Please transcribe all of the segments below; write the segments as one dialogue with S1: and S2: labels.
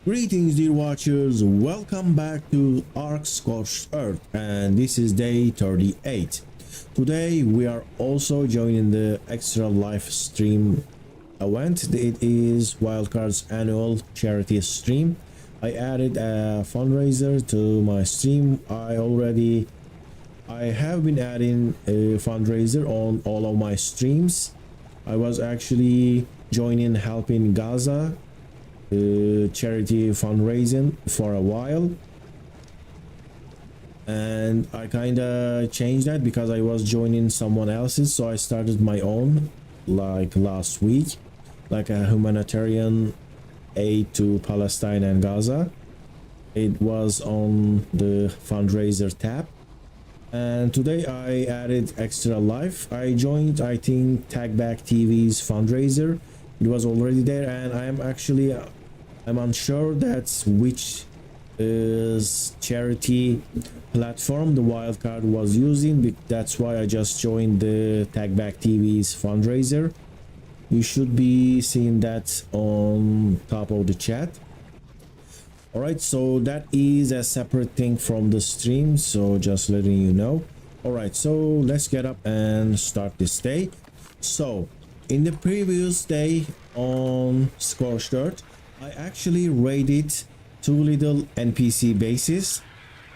S1: Greetings dear watchers, welcome back to ARK Scorched Earth, and this is day 38. Today we are also joining the extra live stream event. It is Wildcard's annual charity stream. I added a fundraiser to my stream. I have been adding a fundraiser on all of my streams. I was actually joining helping Gaza charity fundraising for a while, and I kind of changed that because I was joining someone else's, so I started my own like last week, like a humanitarian aid to Palestine and Gaza. It was on the fundraiser tab, and today I added extra life. I joined, I think, Tagback TV's fundraiser. It was already there, and I'm unsure that's which charity platform the wildcard was using. That's why I just joined the Tagback TV's fundraiser. You should be seeing that on top of the chat. All right, so that is a separate thing from the stream, so just letting you know. All right, so let's get up and start this day. So in the previous day on Scorched Earth, I actually raided 2 little NPC bases,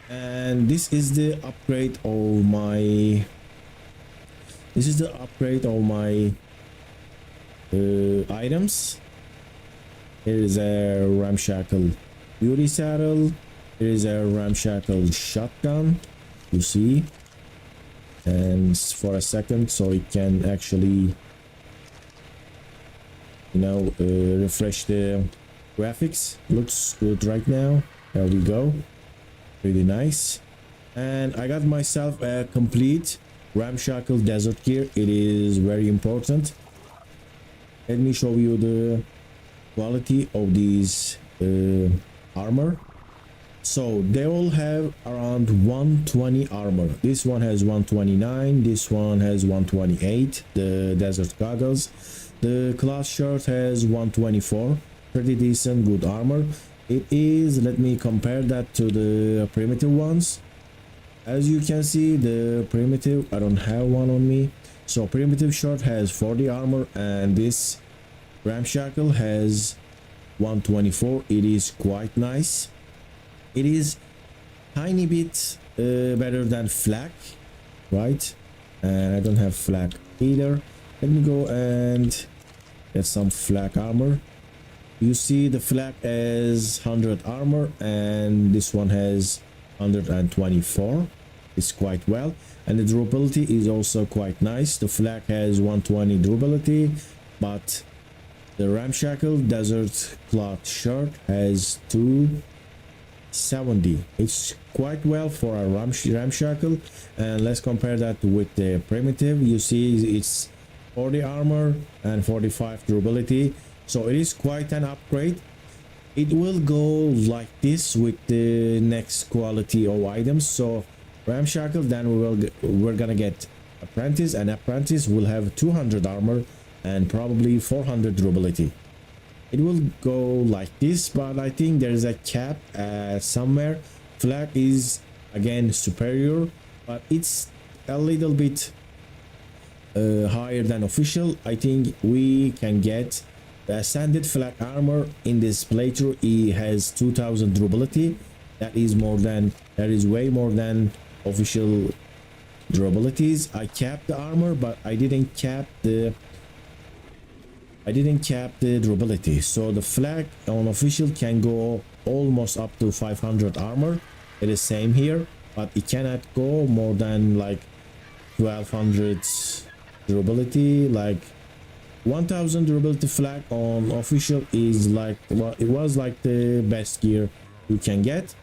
S1: and this is the upgrade of my items. Here is a ramshackle beauty saddle. Here is a ramshackle shotgun, you see, and for a second so it can actually refresh the graphics. Looks good right now. There we go, really nice. And I got myself a complete ramshackle desert gear. It is very important. Let me show you the quality of these armor. So they all have around 120 armor. This one has 129, this one has 128, the desert goggles. The cloth shirt has 124. Pretty decent, good armor. It is, let me compare that to the primitive ones. As you can see, the primitive, I don't have one on me, so primitive shirt has 40 armor, and this ramshackle has 124. It is quite nice. It is tiny bit better than flak, right? And I don't have flak either. Let me go and get some flak armor. You see the flak has 100 armor, and this one has 124. It's quite well, and the durability is also quite nice. The flak has 120 durability, but the ramshackle desert cloth shirt has 270. It's quite well for a ramshackle. And let's compare that with the primitive. You see it's 40 armor and 45 durability, so it is quite an upgrade. It will go like this with the next quality of items. So ramshackle, then we're gonna get apprentice, and apprentice will have 200 armor and probably 400 durability. It will go like this, but I think there is a cap somewhere. Flak is again superior, but it's a little bit higher than official. I think we can get the ascended flak armor in this playthrough. It has 2000 durability. That is way more than official durabilities. I capped the armor, but I didn't cap the durability. So the flak on official can go almost up to 500 armor. It is same here, but it cannot go more than like 1200 durability. Like 1000 durability flak on official is like, well, it was like the best gear you can get.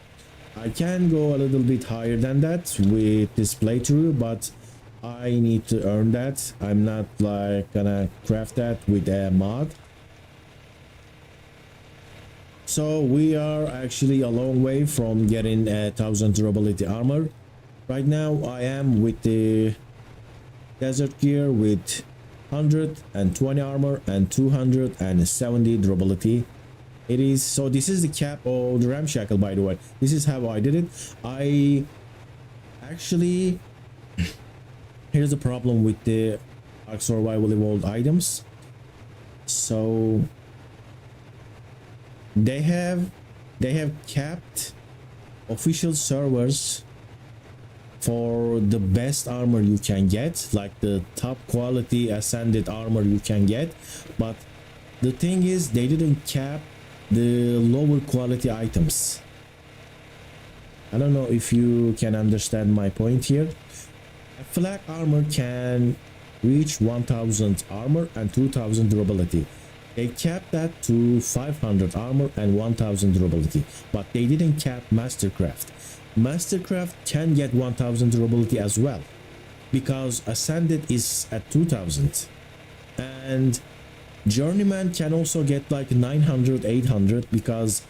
S1: I can go a little bit higher than that with this playthrough, but I need to earn that. I'm not like gonna craft that with a mod. So we are actually a long way from getting 1000 durability armor. Right now I am with the desert gear with 120 armor and 270 durability. It is, so this is the cap of the ramshackle, by the way. This is how I did it. I actually, here's the problem with the ARK Survival Evolved items. So they have capped official servers for the best armor you can get, like the top quality ascended armor you can get, but the thing is they didn't cap the lower quality items. I don't know if you can understand my point here. A flag armor can reach 1000 armor and 2000 durability. They capped that to 500 armor and 1000 durability, but they didn't cap Mastercraft. Mastercraft can get 1000 durability as well, because Ascended is at 2000, and Journeyman can also get like 900, 800, because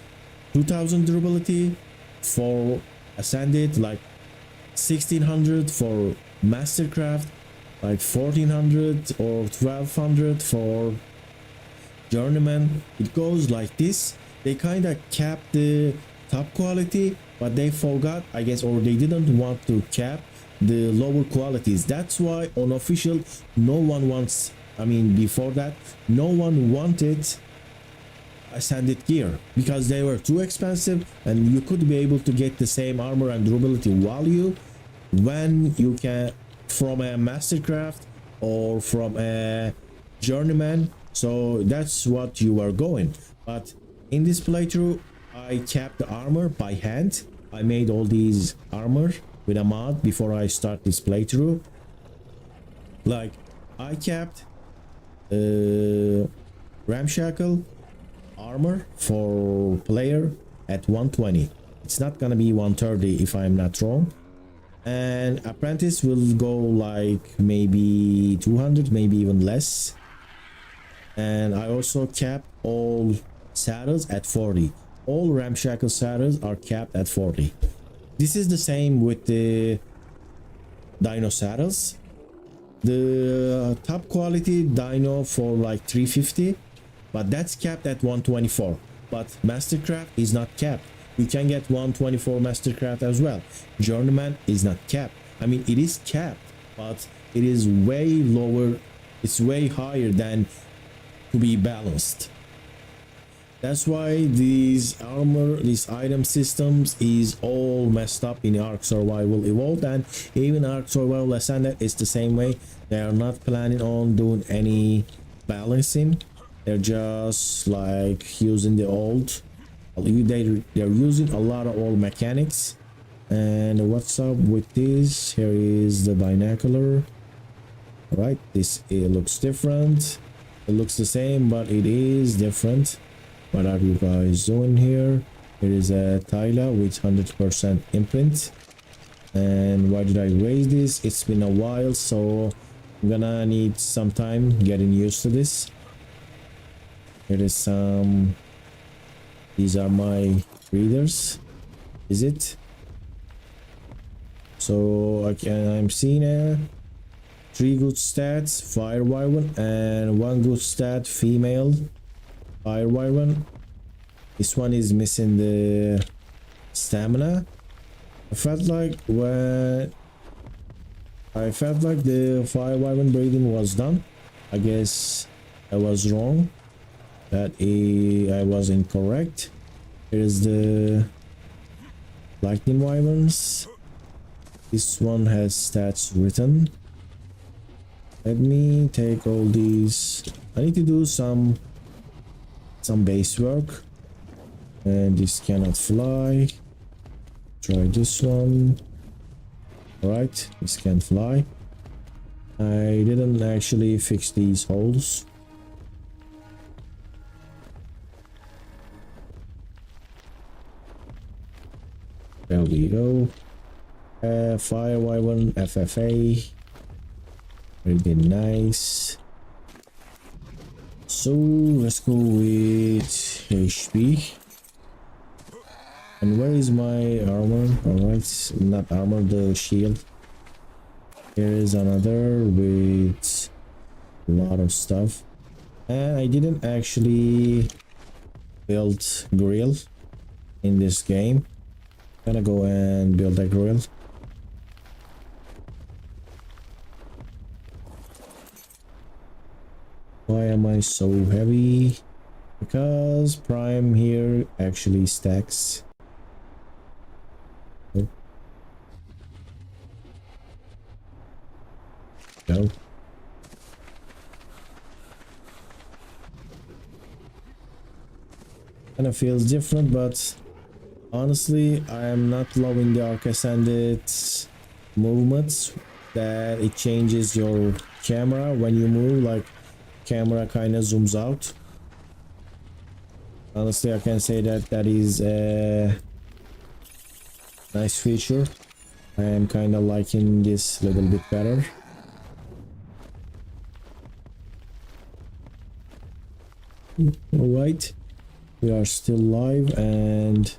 S1: 2000 durability for Ascended, like 1600 for Mastercraft, like 1400 or 1200 for Journeyman. It goes like this. They kind of capped the top quality, but they forgot, I guess, or they didn't want to cap the lower qualities. That's why on official no one wants, I mean before that no one wanted Ascended gear because they were too expensive, and you could be able to get the same armor and durability value when you can from a Mastercraft or from a Journeyman. So that's what you are going. But in this playthrough I capped the armor by hand. I made all these armor with a mod before I start this playthrough. Like I capped ramshackle armor for player at 120. It's not gonna be 130 if I'm not wrong, and apprentice will go like maybe 200, maybe even less. And I also capped all saddles at 40. All ramshackle saddles are capped at 40. This is the same with the dino saddles. The top quality dino for like 350, but that's capped at 124. But Mastercraft is not capped. You can get 124 Mastercraft as well. Journeyman is not capped. I mean, it is capped, but it is way lower. It's way higher than to be balanced. That's why these armor, these item systems is all messed up in ARK Survival Evolved, and even ARK Survival Ascended is the same way. They are not planning on doing any balancing. They're just like using the old. They're using a lot of old mechanics. And what's up with this? Here is the binocular. Right, this it looks different. It looks the same, but it is different. What are you guys doing here? Here is a Tyla with 100% imprint. And why did I raise this? It's been a while, so I'm gonna need some time getting used to this. Here is some. These are my readers. Is it? So I'm seeing 3 good stats fire wyvern and 1 good stat female fire wyvern. This one is missing the stamina. I felt like the fire wyvern breeding was done. I guess I was wrong. I was incorrect. Here's the lightning wyverns. This one has stats written. Let me take all these. I need to do some base work. And this cannot fly. Try this one. Alright, this can fly. I didn't actually fix these holes. There we go. Fire wyvern FFA. Very nice. So let's go with HP. And where is my armor? Alright, not armor, the shield. Here is another with a lot of stuff. And I didn't actually build grill in this game. Gonna go and build a grill. Why am I so heavy? Because prime here actually stacks. Oh. No. Kind of feels different, but honestly, I am not loving the ARK Ascended movements, that it changes your camera when you move, like camera kind of zooms out. Honestly, I can say that that is a nice feature. I am kind of liking this a little bit better. Alright, we are still live and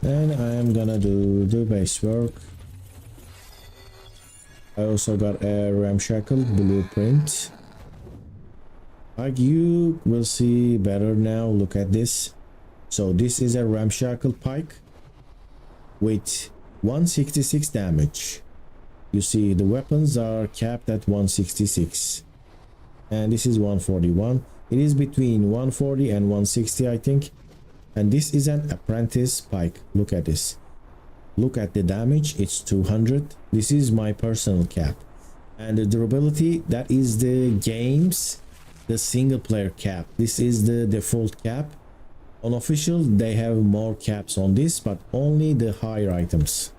S1: I am gonna do the base work. I also got a ramshackle blueprint. Like you will see better now, look at this. So this is a ramshackle pike with 166 damage. You see the weapons are capped at 166 and this is 141. It is between 140 and 160, I think. And this is an apprentice pike. Look at this. Look at the damage, it's 200. This is my personal cap. And the durability, that is the game's, the single player cap. This is the default cap. On official, they have more caps on this, but only the higher items.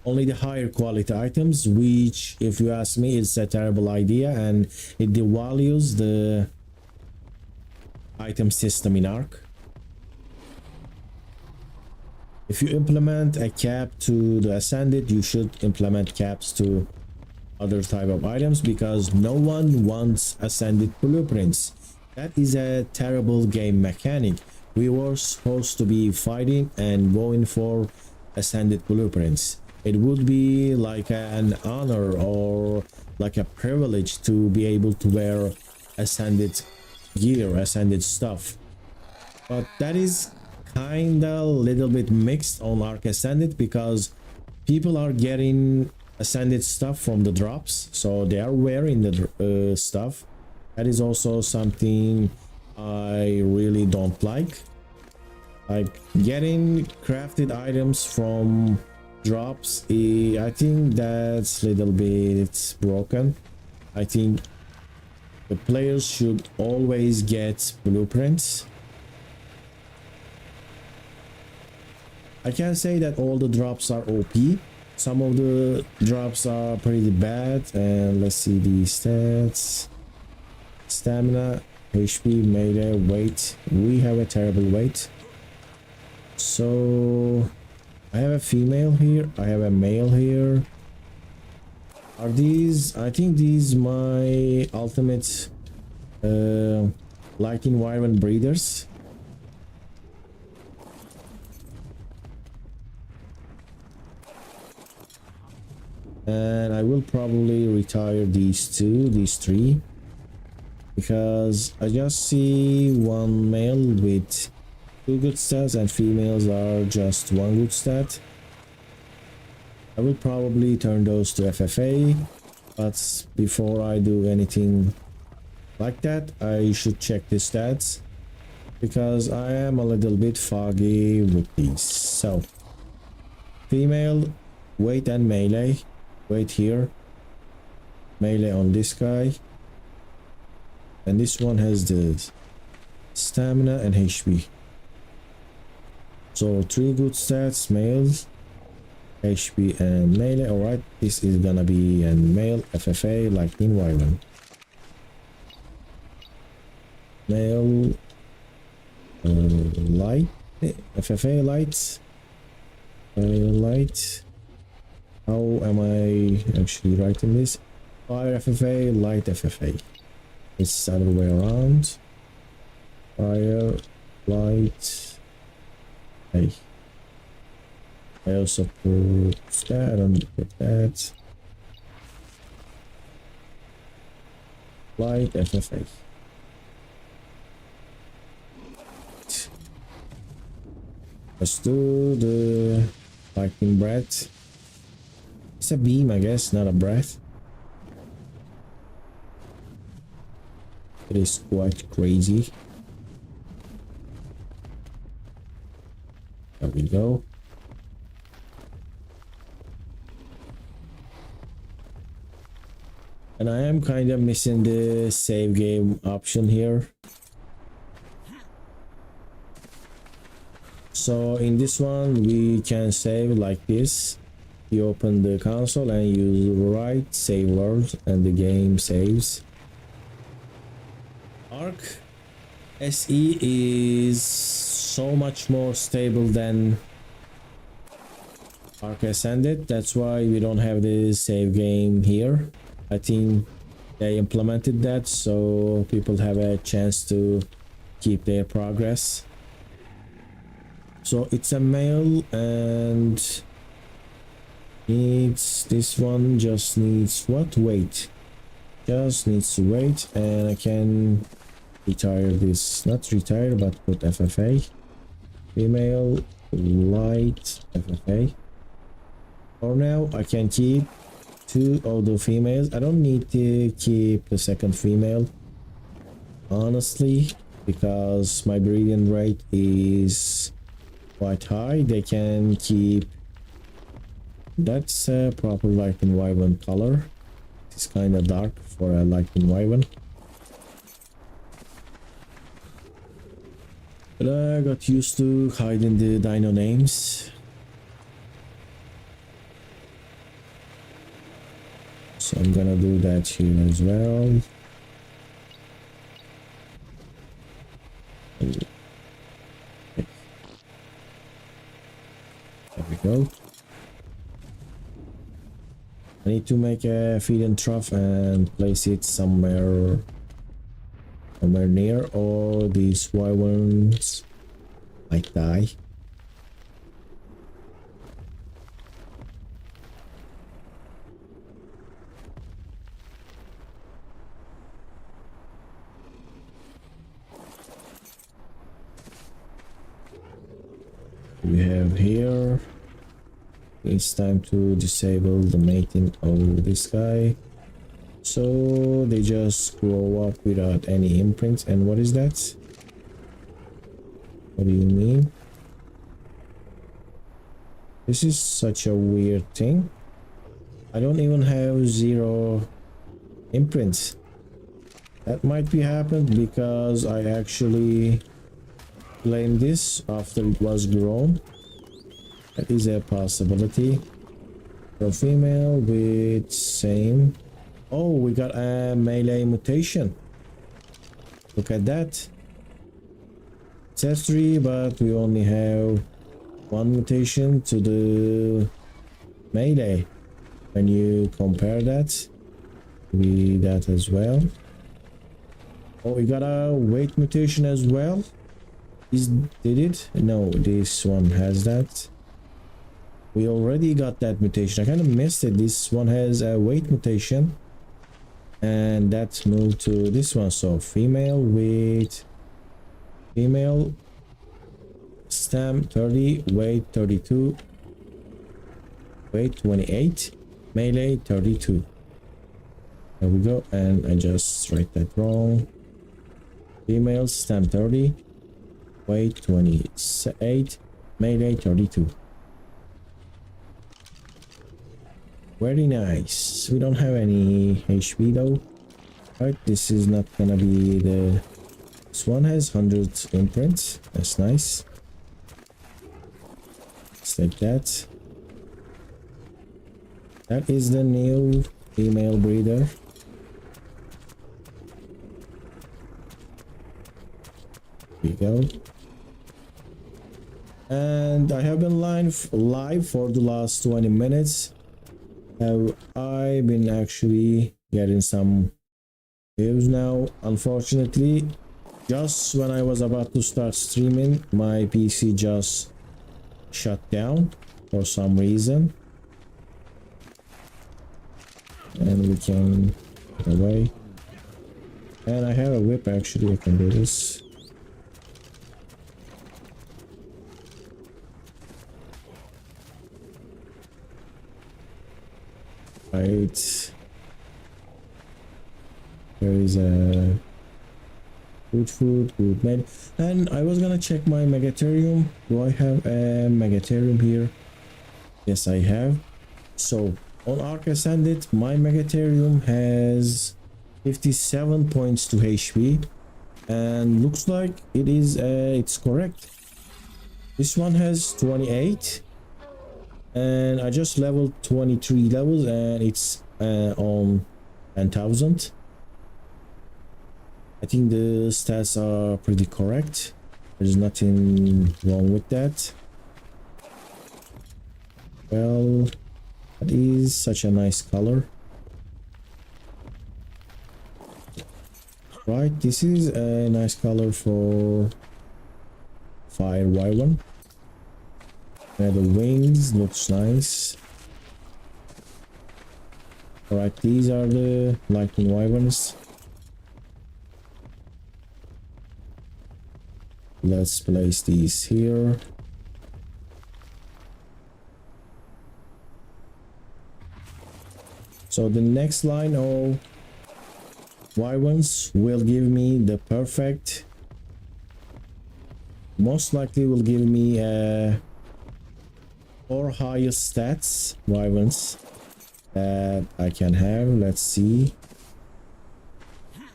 S1: Only the higher quality items, which, if you ask me, is a terrible idea, and it devalues the item system in ARK. If you implement a cap to the Ascended, you should implement caps to other type of items, because no one wants Ascended blueprints. That is a terrible game mechanic. We were supposed to be fighting and going for Ascended blueprints. It would be like an honor or like a privilege to be able to wear Ascended gear, Ascended stuff. But that is kinda little bit mixed on ARK Ascended, because people are getting Ascended stuff from the drops, so they are wearing the stuff. That is also something I really don't like getting crafted items from drops. I think that's a little bit broken. I think the players should always get blueprints. I can't say that all the drops are OP. Some of the drops are pretty bad. And let's see the stats. Stamina, HP, melee, weight. We have a terrible weight. So I have a female here. I have a male here. Are these? I think these my ultimate light environment breeders. And I will probably retire these three, because I just see one male with 2 good stats and females are just 1 good stat. I will probably turn those to FFA, but before I do anything like that, I should check the stats, because I am a little bit foggy with these. So female, weight and melee. Weight here, melee on this guy, and this one has the stamina and HP. So 3 good stats, males, HP and melee. Alright, this is gonna be a male FFA like environment. Male light, FFA light, light. How am I actually writing this? Fire FFA, light FFA. It's the other way around. Fire, light. Hey. I also put that, I don't put that. Light FFA. Let's do the lightning breath. It's a beam, I guess, not a breath. It is quite crazy. There we go. And I am kind of missing the save game option here. So in this one we can save like this. You open the console and you write save world and the game saves. ARK SE is so much more stable than ARK Ascended. That's why we don't have the save game here. I think they implemented that so people have a chance to keep their progress. So it's a male and needs, this one just needs what? Weight. Just needs to wait, and I can retire this, not retire but put FFA. Female, light, FFA. For now I can keep 2 of the females. I don't need to keep the second female, honestly, because my breeding rate is quite high. They can keep, that's a proper lightning wyvern color. It's kind of dark for a lightning wyvern, but I got used to hiding the dino names. So I'm gonna do that here as well. There we go. I need to make a feeding trough and place it somewhere near, or these wyverns might die. We have here, it's time to disable the mating of this guy, so they just grow up without any imprints. And what is that? What do you mean? This is such a weird thing. I don't even have 0 imprints. That might be happened because I actually claimed this after it was grown. That is a possibility. So female with same. Oh, we got a melee mutation. Look at that. It says 3, but we only have 1 mutation to the melee. When you compare that with that as well. Oh, we got a weight mutation as well. Did it? No, this one has that. We already got that mutation. I kind of missed it. This one has a weight mutation, and that moved to this one. So female with female, stem 30, weight 32, weight 28, melee 32. There we go. And I just write that wrong. Female, stem 30, weight 28, melee 32. Very nice. We don't have any HP though. Right, this is not gonna be the... This one has 100 imprints. That's nice. Let's take that. That is the new female breeder. Here we go. And I have been live for the last 20 minutes. Have I been actually getting some views now? Unfortunately, just when I was about to start streaming, my PC just shut down. for some reason. And we can get away. And I have a whip actually, I can do this. Right. There is a good med. And I was gonna check my megatherium. Do I have a megatherium here? Yes, I have. So on ARK Ascended, my megatherium has 57 points to HP, and looks like it's correct. This one has 28, and I just leveled 23 levels, and it's on 10,000. I think the stats are pretty correct. There's nothing wrong with that. Well, that is such a nice color. Right, this is a nice color for fire wyvern. And the wings looks nice. Alright, these are the lightning wyverns. Let's place these here. So the next line of wyverns will give me the perfect, most likely will give me 4 highest stats wyverns that I can have. Let's see.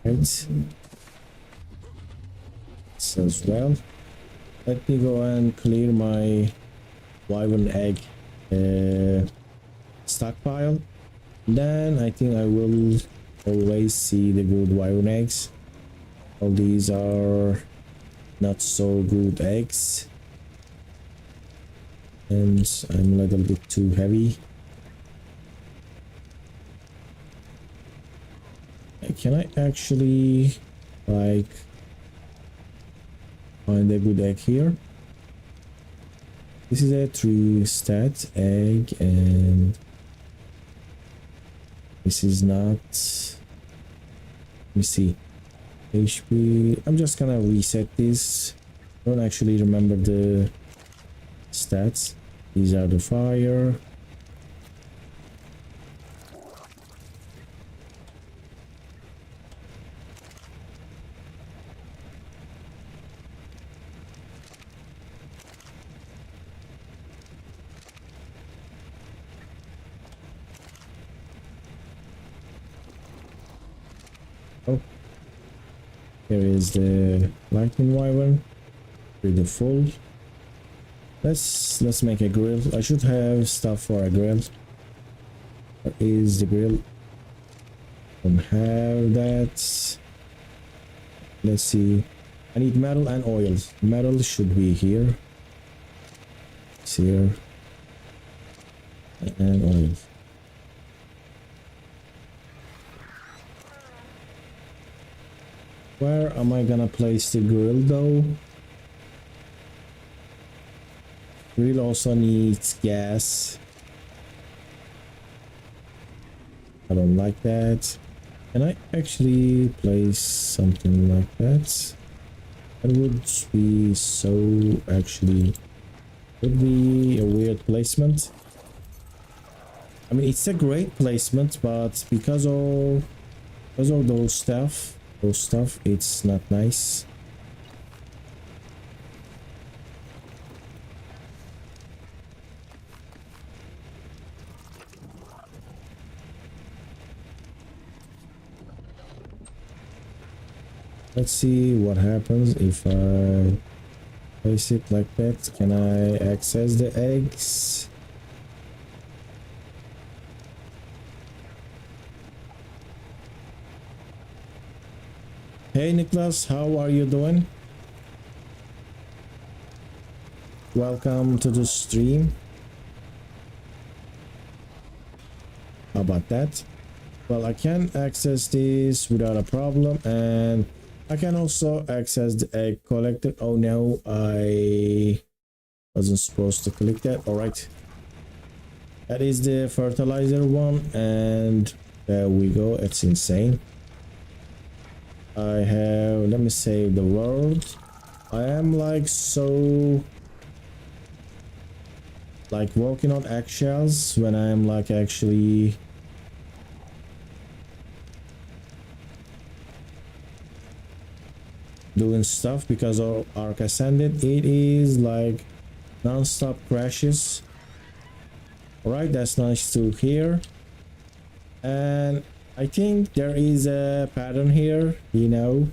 S1: Right. This as well. Let me go and clear my wyvern egg stockpile. Then I think I will always see the good wyvern eggs. All these are not so good eggs, and I'm a little bit too heavy. Can I actually like find a good egg here? This is a 3 stat egg, and this is not. Let me see. HP. I'm just gonna reset this. I don't actually remember the stats. These are the fire. Oh, here is the lightning wyvern with the full. Let's make a grill. I should have stuff for a grill. Where is the grill? Don't have that. Let's see. I need metal and oil. Metal should be here. It's here. And oil. Where am I gonna place the grill though? Grill also needs gas. I don't like that. Can I actually place something like that? That would be so actually would be a weird placement. I mean, it's a great placement, but because of those stuff, it's not nice. Let's see what happens if I place it like that. Can I access the eggs? Hey Nicholas, how are you doing? Welcome to the stream. How about that? Well, I can access this without a problem, and I can also access the egg collector. Oh no, I wasn't supposed to click that. All right, That is the fertilizer one, and there we go. It's insane. I have, let me save the world. I am like so like walking on eggshells when I am like actually doing stuff because of ARK Ascended. It is like non-stop crashes. Alright, that's nice to hear. And I think there is a pattern here, you know,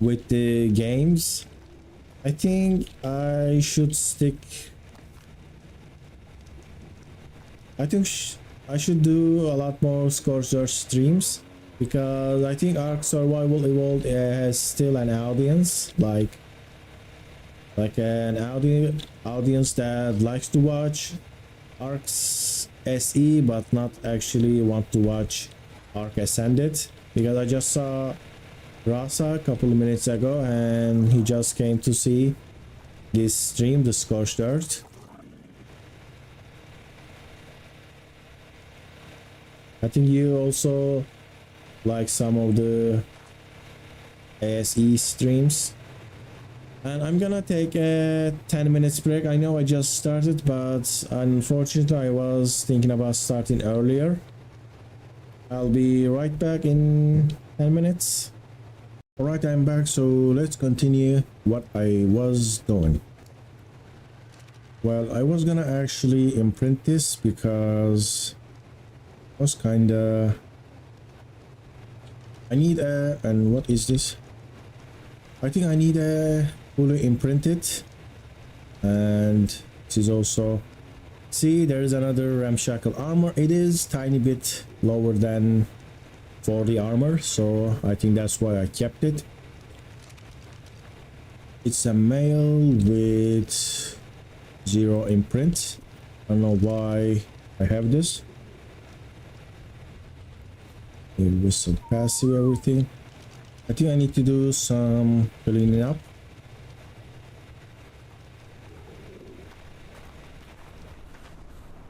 S1: with the games. I think I should stick. I think I should do a lot more Scorched streams because I think ARK Survival Evolved has still an audience, like an audience that likes to watch ARK SE but not actually want to watch ARK Ascended. Because I just saw Rasa a couple of minutes ago and he just came to see this stream, the Scorched Earth. I think you also like some of the ASE streams. And I'm gonna take a 10 minutes break. I know I just started, but unfortunately I was thinking about starting earlier. I'll be right back in 10 minutes. Alright, I'm back, so let's continue what I was doing. Well, I was gonna actually imprint this because I was kinda... I need a... and what is this? I think I need a fully imprinted. And this is also... See, there is another ramshackle armor. It is tiny bit lower than 40 armor, so I think that's why I kept it. It's a male with 0 imprint. I don't know why I have this. Whistle passive, everything. I think I need to do some cleaning up.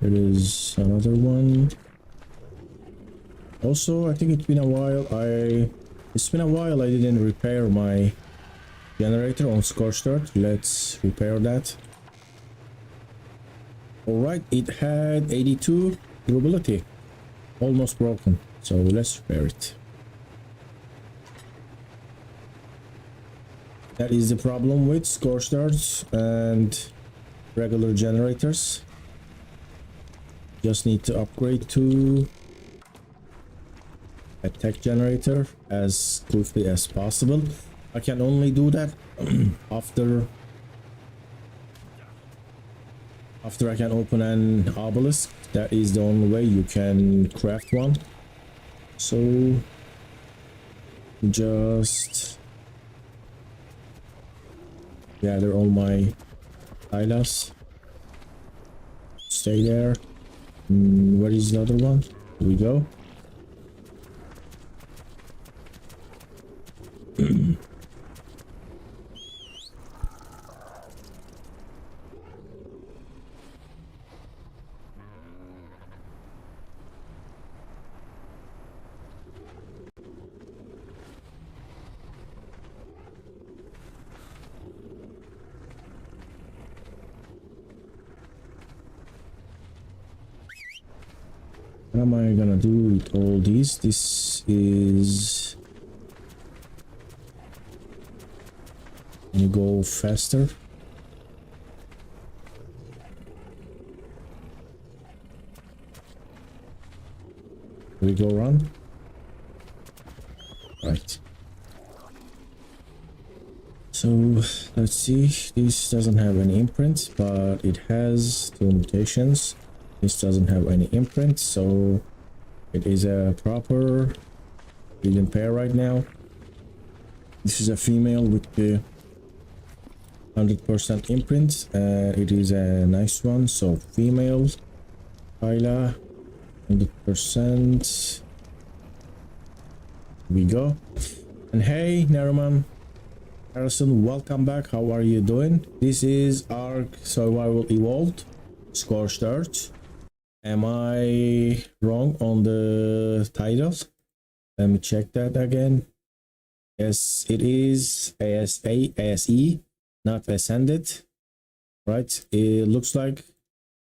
S1: There is another one. Also, I think it's been a while I didn't repair my generator on Scorched Earth. Let's repair that. Alright, it had 82 durability. Almost broken. So let's repair it. That is the problem with Scorched Earth and regular generators. Just need to upgrade to a tech generator as quickly as possible. I can only do that after I can open an obelisk. That is the only way you can craft one. So just gather all my tilas. Stay there. Where is the other one? Here we go. What am I gonna do with all these? This is... Can you go faster? We go run? Right. So let's see. This doesn't have any imprints, but it has 2 mutations. This doesn't have any imprint, so it is a proper breeding pair right now. This is a female with the 100% imprint. It is a nice one, so female, Kyla, 100%. We go. And hey, Nariman, Harrison, welcome back. How are you doing? This is ARK Survival Evolved, Scorched Earth. Am I wrong on the titles? Let me check that again. Yes, it is ASE, not Ascended. Right? It looks like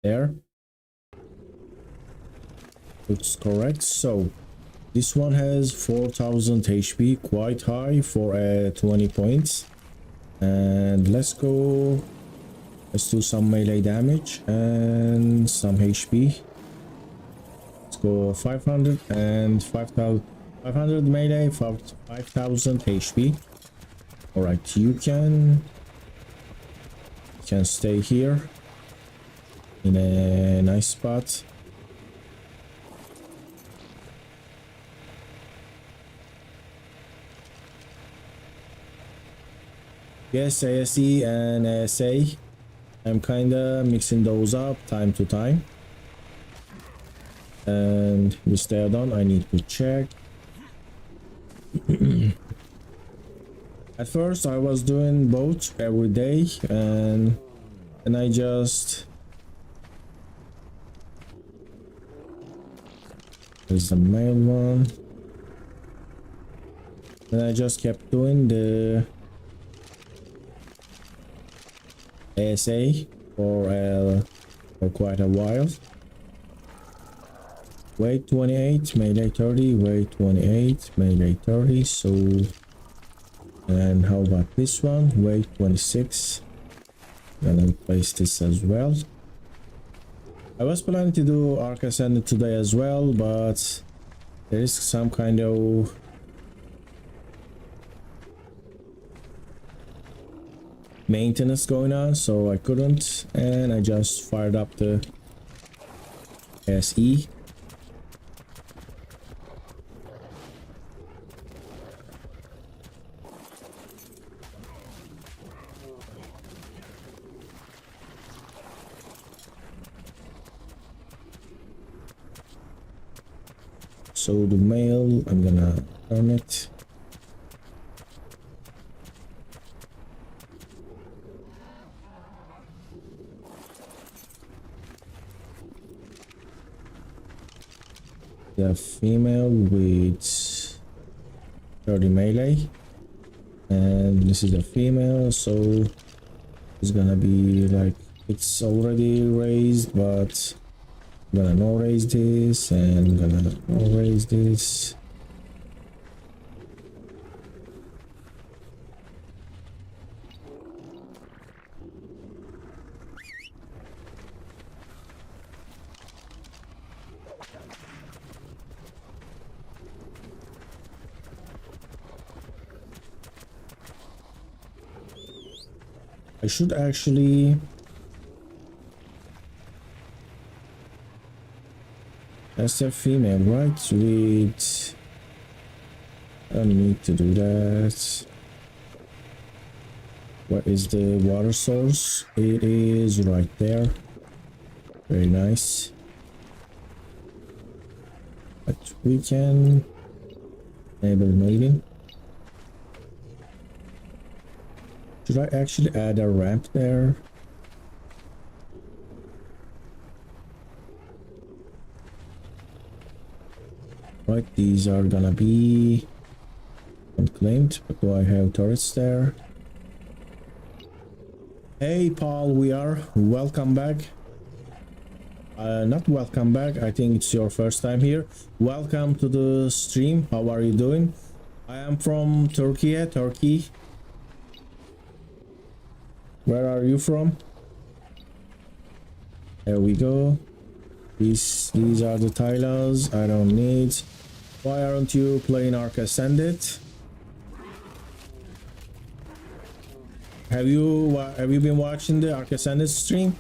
S1: there. Looks correct. So this one has 4000 HP, quite high for 20 points. And let's go. Let's do some melee damage and some HP. Let's go 500 and 5000. 500 melee, 5000 HP. All right, you can stay here in a nice spot. Yes, ASE and ASA. I'm kinda mixing those up time to time. And we stay on. I need to check. At first I was doing both every day, and I just... There's the male one. And I just kept doing the ASA for quite a while. Weight 28, melee 30, weight 28, melee 30. So, and how about this one? Weight 26. Gonna replace this as well. I was planning to do ARK Ascended today as well, but there is some kind of maintenance going on, so I couldn't, and I just fired up the SE. So the male, I'm gonna turn it. The female with 30 melee, and this is the female, so it's gonna be like, it's already raised, but I'm gonna no raise this, and I'm gonna no raise this. I should actually... That's a female, right? With... I don't need to do that. Where is the water source? It is right there. Very nice. But we can enable mating. Should I actually add a ramp there? Right, these are gonna be unclaimed, but do I have turrets there? Hey Paul, we are welcome back. Not welcome back, I think it's your first time here. Welcome to the stream. How are you doing? I am from Turkey. Where are you from? There we go. These are the tiles I don't need. Why aren't you playing ARK Ascended? Have you been watching the ARK Ascended stream?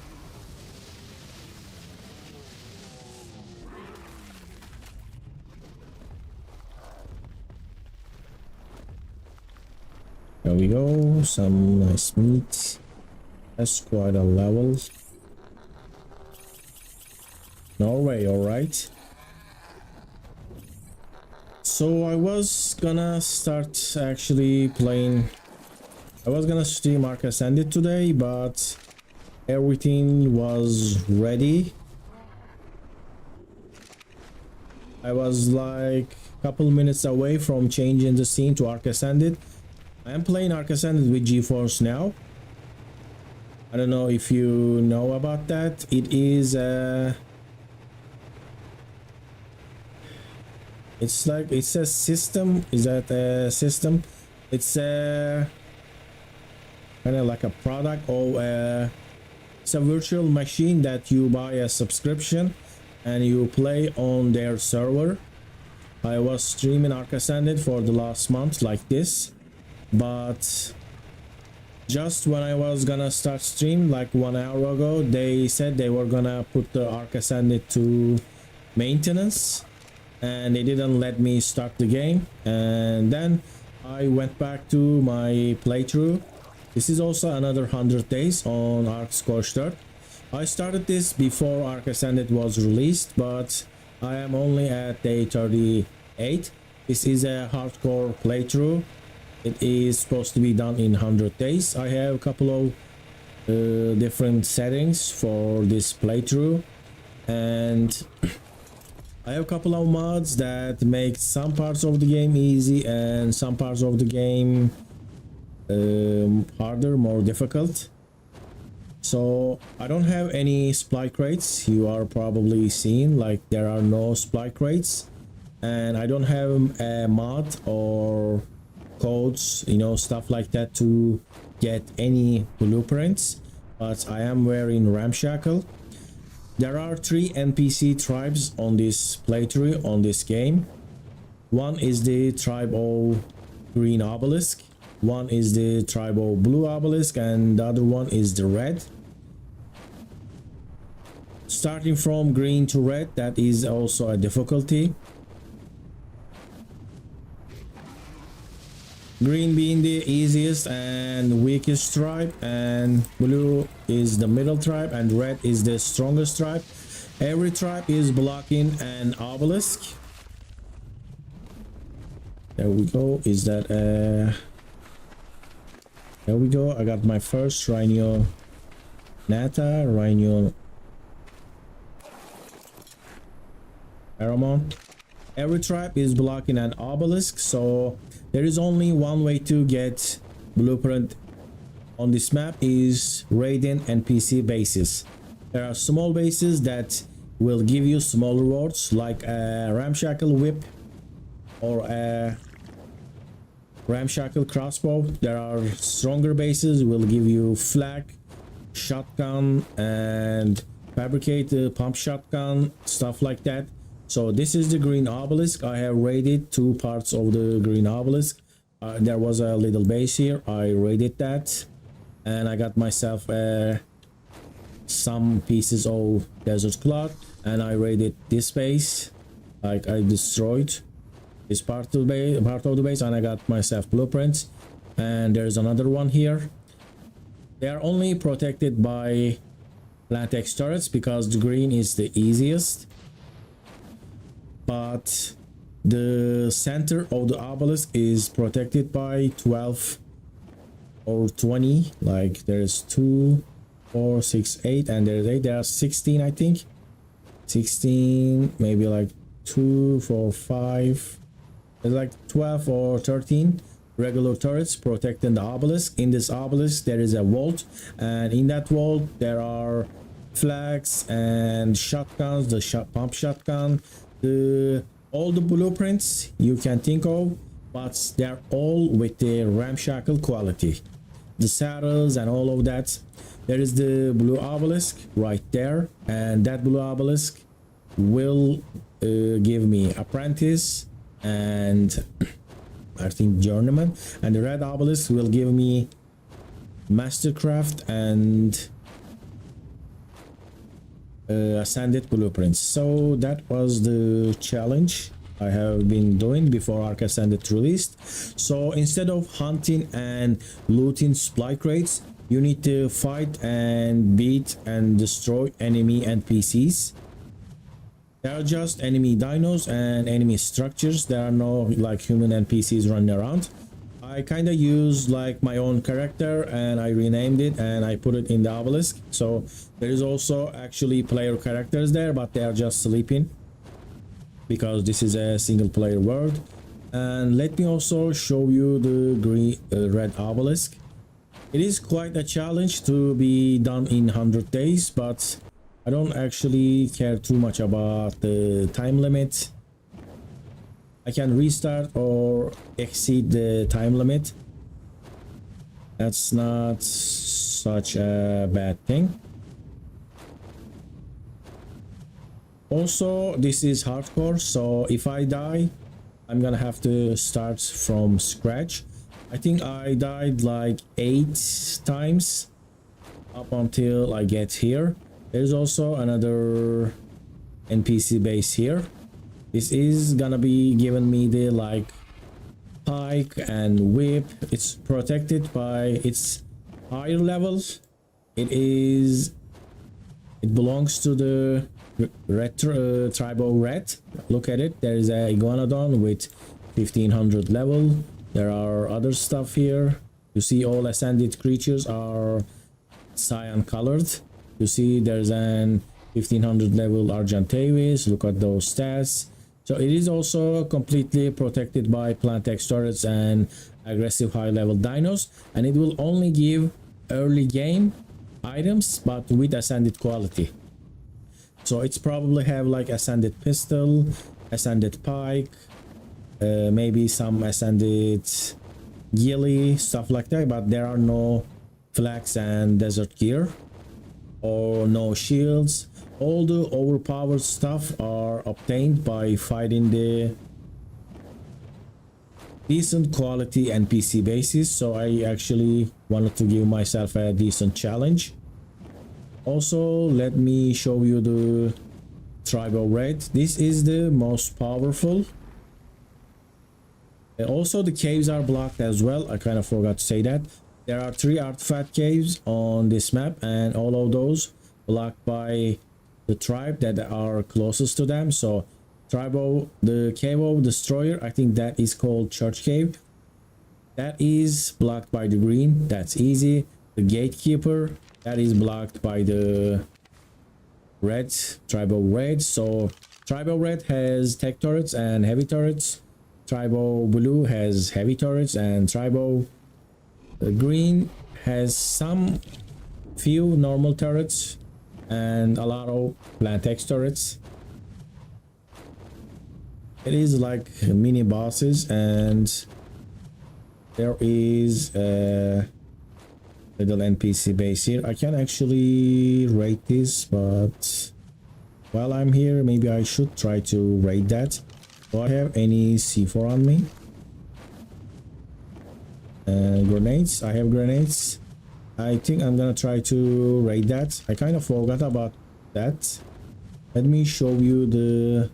S1: There we go. Some nice meat. That's quite a level. Norway, alright. So I was gonna start actually playing I was gonna stream Ark Ascended today, but everything was ready. I was like a couple minutes away from changing the scene to Ark Ascended. I am playing Ark Ascended with GeForce now. I don't know if you know about that. It is it's like, it's a system. Is that a system? It's a kind of like a product, or it's a virtual machine that you buy a subscription and you play on their server. I was streaming Ark Ascended for the last month like this, but just when I was gonna start stream like 1 hour ago, they said they were gonna put the Ark Ascended to maintenance and they didn't let me start the game, and then I went back to my playthrough. This is also another 100 days on ARK Scorched. I started this before ARK Ascended was released, but I am only at day 38. This is a hardcore playthrough. It is supposed to be done in 100 days. I have a couple of different settings for this playthrough, and I have a couple of mods that make some parts of the game easy and some parts of the game harder, more difficult. So I don't have any supply crates. You are probably seeing like there are no supply crates, and I don't have a mod or codes, you know, stuff like that to get any blueprints, but I am wearing ramshackle. There are 3 NPC tribes on this playthrough on this game. One is the tribe of green obelisk, one is the tribe of blue obelisk, and the other one is the red. Starting from green to red, that is also a difficulty. Green being the easiest and weakest tribe, and blue is the middle tribe, and red is the strongest tribe. Every tribe is blocking an obelisk. There we go. Is that there we go. I got my first Rhynio Nata, Rhynio Aramon. Every tribe is blocking an obelisk, so there is only one way to get blueprint on this map, is raiding NPC bases. There are small bases that will give you small rewards like a ramshackle whip or a ramshackle crossbow. There are stronger bases will give you flak, shotgun, and fabricated pump shotgun, stuff like that. So this is the green obelisk. I have raided 2 parts of the green obelisk. There was a little base here. I raided that, and I got myself some pieces of desert cloth, and I raided this base. Like, I destroyed this part of the base, and I got myself blueprints. And there's another one here. They are only protected by plant X turrets because the green is the easiest. But the center of the obelisk is protected by 12 or 20. Like, there's 2, 4, 6, 8, and there's 8. There are 16, I think. 16, maybe like 2, 4, 5. There's like 12 or 13 regular turrets protecting the obelisk. In this obelisk there is a vault, and in that vault there are flags and shotguns, the pump shotgun, all the blueprints you can think of, but they're all with the ramshackle quality, the saddles and all of that. There is the blue obelisk right there, and that blue obelisk will give me apprentice and I think journeyman, and the red obelisk will give me mastercraft and ascended blueprints. So that was the challenge I have been doing before ARK Ascended released. So instead of hunting and looting supply crates, you need to fight and beat and destroy enemy NPCs. There are just enemy dinos and enemy structures. There are no like human NPCs running around. I kind of used like my own character and I renamed it and I put it in the obelisk. So there is also actually player characters there, but they are just sleeping because this is a single player world. And let me also show you the red obelisk. It is quite a challenge to be done in 100 days, but I don't actually care too much about the time limit. I can restart or exceed the time limit. That's not such a bad thing. Also, this is hardcore, so if I die, I'm gonna have to start from scratch. I think I died like 8 times up until I get here. There's also another NPC base here. This is gonna be giving me the like pike and whip. It's protected by its higher levels. It belongs to the tribal red. Look at it. There is a iguanodon with 1500 level. There are other stuff here. You see all ascended creatures are cyan colored. You see there's an 1500 level Argentavis. Look at those stats. So it is also completely protected by plant X turrets and aggressive high level dinos, and it will only give early game items but with ascended quality. So it's probably have like ascended pistol, ascended pike, maybe some ascended ghillie, stuff like that, but there are no flax and desert gear or no shields. All the overpowered stuff are obtained by fighting the decent quality NPC bases, so I actually wanted to give myself a decent challenge. Also, let me show you the tribal red. This is the most powerful. Also, the caves are blocked as well. I kind of forgot to say that. There are 3 artifact caves on this map, and all of those blocked by the tribe that are closest to them. So the cave of destroyer, I think that is called church cave, that is blocked by the green. That's easy. The gatekeeper, that is blocked by the red, tribal red. So tribal red has tech turrets and heavy turrets. Tribal blue has heavy turrets, and tribal green has some few normal turrets and a lot of plant X turrets. It is like mini bosses, and there is a little NPC base here. I can actually raid this, but while I'm here, maybe I should try to raid that. Do I have any C4 on me? Grenades. I have grenades. I think I'm gonna try to raid that. I kind of forgot about that. Let me show you the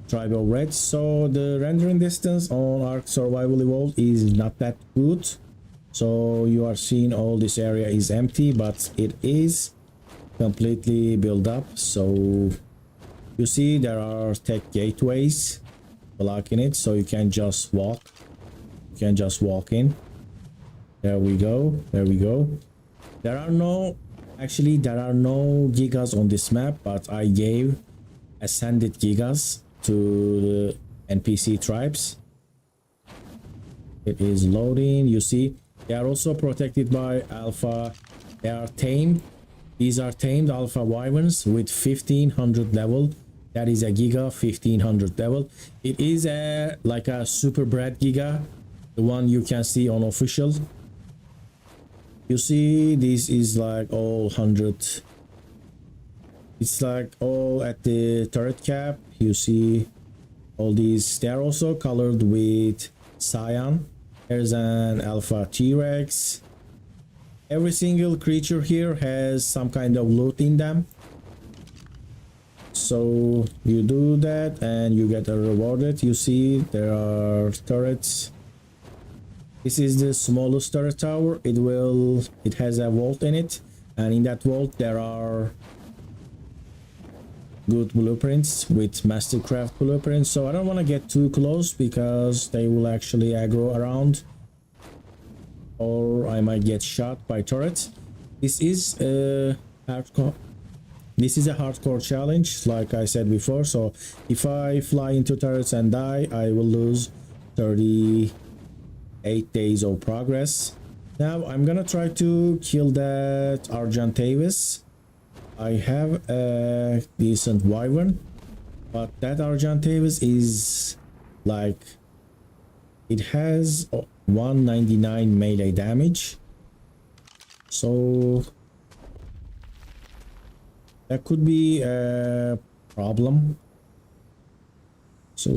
S1: tribal red. So the rendering distance on ARK Survival Evolved is not that good, so you are seeing all this area is empty, but it is completely built up. So you see there are tech gateways blocking it, so you can just walk. You can just walk in. There we go. There we go. There are no gigas on this map, but I gave ascended gigas to the NPC tribes. It is loading. You see they are also protected by alpha. They are tamed. These are tamed alpha wyverns with 1500 level. That is a giga 1500 level. It is a like a super bred giga, the one you can see on official. You see this is like all 100. It's like all at the turret cap. You see all these, they're also colored with cyan. There's an alpha T-Rex. Every single creature here has some kind of loot in them. So you do that and you get rewarded. You see there are turrets. This is the smallest turret tower. It has a vault in it, and in that vault there are good blueprints with mastercraft blueprints, so I don't want to get too close because they will actually aggro around, or I might get shot by turrets. This is a hardcore. This is a hardcore challenge, like I said before. So if I fly into turrets and die, I will lose 38 days of progress. Now I'm gonna try to kill that Argentavis. I have a decent wyvern, but that Argentavis is like, it has 199 melee damage, so that could be a problem. So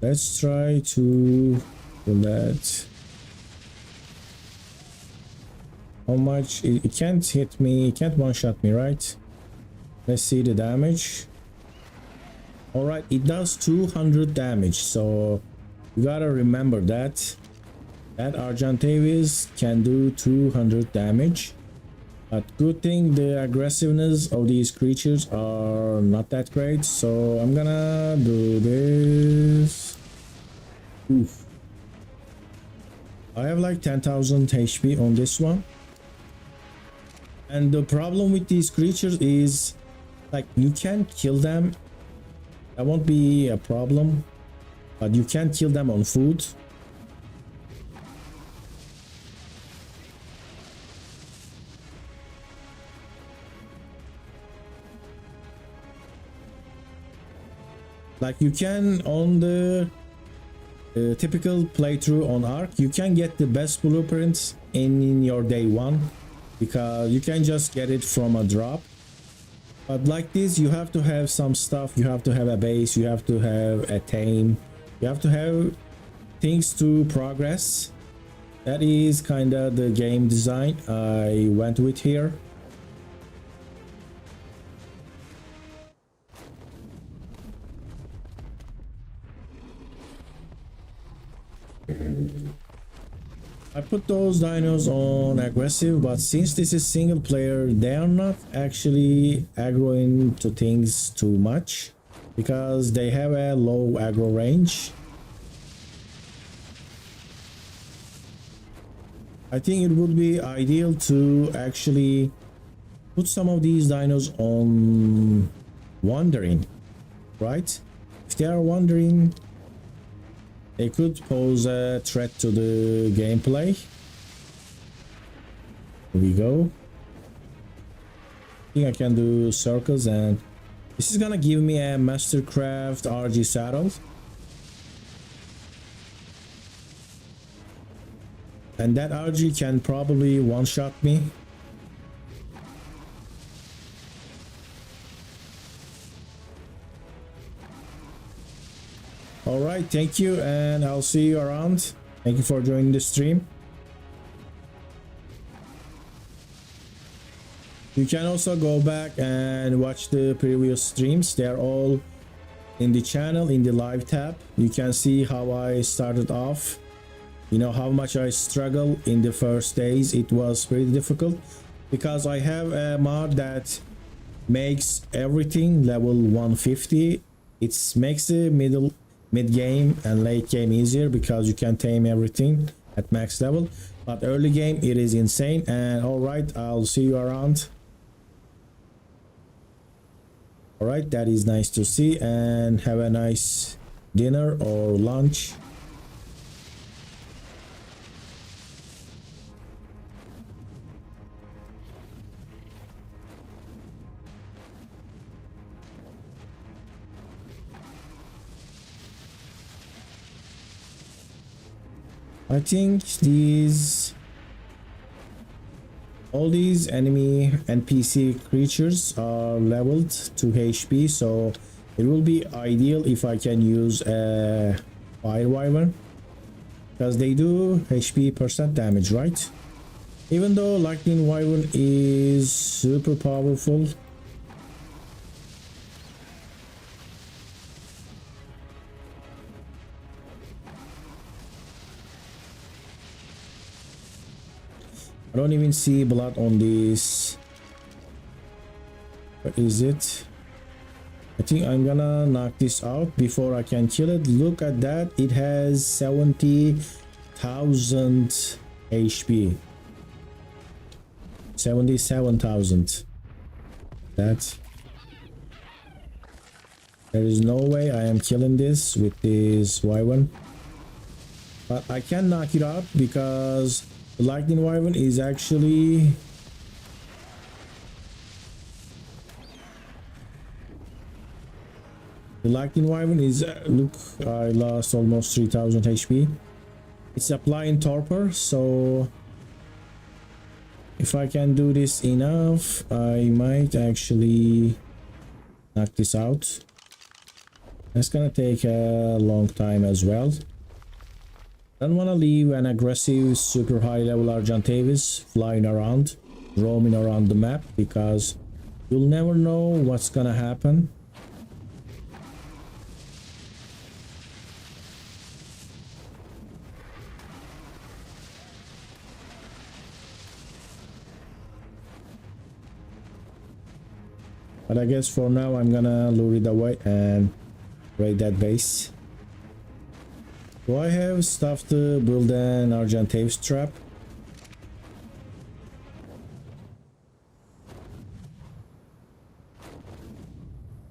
S1: let's try to kill that. How much? It can't hit me, it can't one-shot me, right? Let's see the damage. All right, it does 200 damage, so you gotta remember that Argentavis can do 200 damage. But good thing the aggressiveness of these creatures are not that great, so I'm gonna do this. Oof. I have like 10,000 HP on this one. And the problem with these creatures is, like, you can kill them. That won't be a problem, but you can't kill them on food. Like, you can on the typical playthrough on ARK, you can get the best blueprints in your day one, because you can just get it from a drop. But like this, you have to have some stuff. You have to have a base, you have to have a tame, you have to have things to progress. That is kind of the game design I went with here. I put those dinos on aggressive, but since this is single player, they are not actually aggroing to things too much because they have a low aggro range. I think it would be ideal to actually put some of these dinos on wandering, right? If they are wandering, they could pose a threat to the gameplay. Here we go. I think I can do circles, and this is gonna give me a mastercraft RG saddle. And that RG can probably one-shot me. All right, thank you, and I'll see you around. Thank you for joining the stream. You can also go back and watch the previous streams. They are all in the channel, in the live tab. You can see how I started off, you know, how much I struggled in the first days. It was pretty difficult because I have a mod that makes everything level 150. It makes the mid game and late game easier because you can tame everything at max level, but early game it is insane. And all right, I'll see you around. All right, that is nice to see, and have a nice dinner or lunch. I think all these enemy NPC creatures are leveled to HP, so it will be ideal if I can use a fire wyvern because they do HP percent damage, right? Even though lightning wyvern is super powerful. I don't even see blood on this. What is it? I think I'm gonna knock this out before I can kill it. Look at that, it has 70,000 HP. 77,000. That there is no way I am killing this with this wyvern, but I can knock it out because the lightning wyvern is actually look, I lost almost 3,000 HP. It's applying torpor, so if I can do this enough, I might actually knock this out. It's gonna take a long time as well. Don't want to leave an aggressive super high level Argentavis flying around, roaming around the map, because you'll never know what's gonna happen. But I guess for now I'm gonna lure it away and raid that base. Do I have stuff to build an Argentavis trap?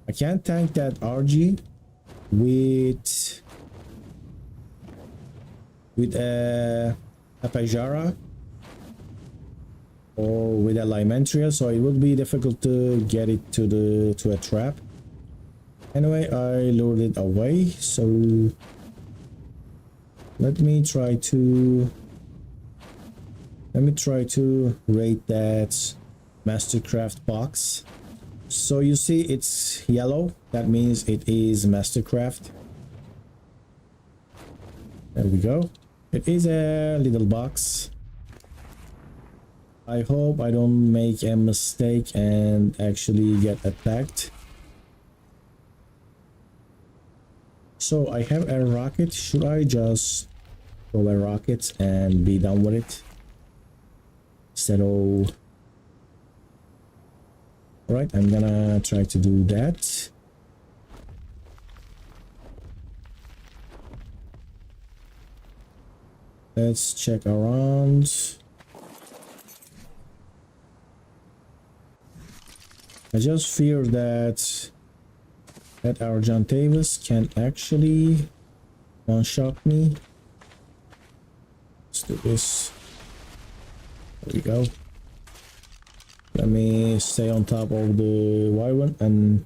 S1: I can't tank that RG with a Pajara or with a Limentria, so it would be difficult to get it to a trap. Anyway, I lured it away, so let me try to raid that Mastercraft box. So you see it's yellow, that means it is Mastercraft. There we go. It is a little box. I hope I don't make a mistake and actually get attacked. So I have a rocket. Should I just throw a rocket and be done with it? So alright, I'm gonna try to do that. Let's check around. I just fear that Argentavis can actually one-shot me. Let's do this. There we go. Let me stay on top of the wyvern, and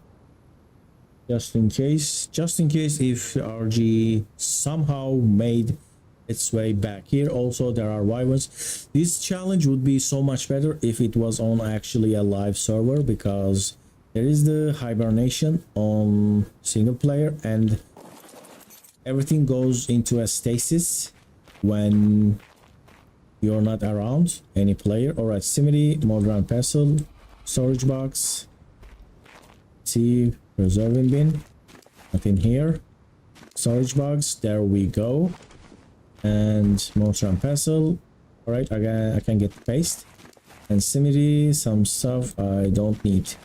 S1: just in case if the RG somehow made its way back here. Also, there are wyverns. This challenge would be so much better if it was on actually a live server, because there is the hibernation on single player and everything goes into a stasis when you're not around any player. Alright, Simity, modern pestle, storage box, see, preserving bin, nothing here, storage box, there we go, and modern pestle. Alright, I can get paste, and Simity, some stuff I don't need.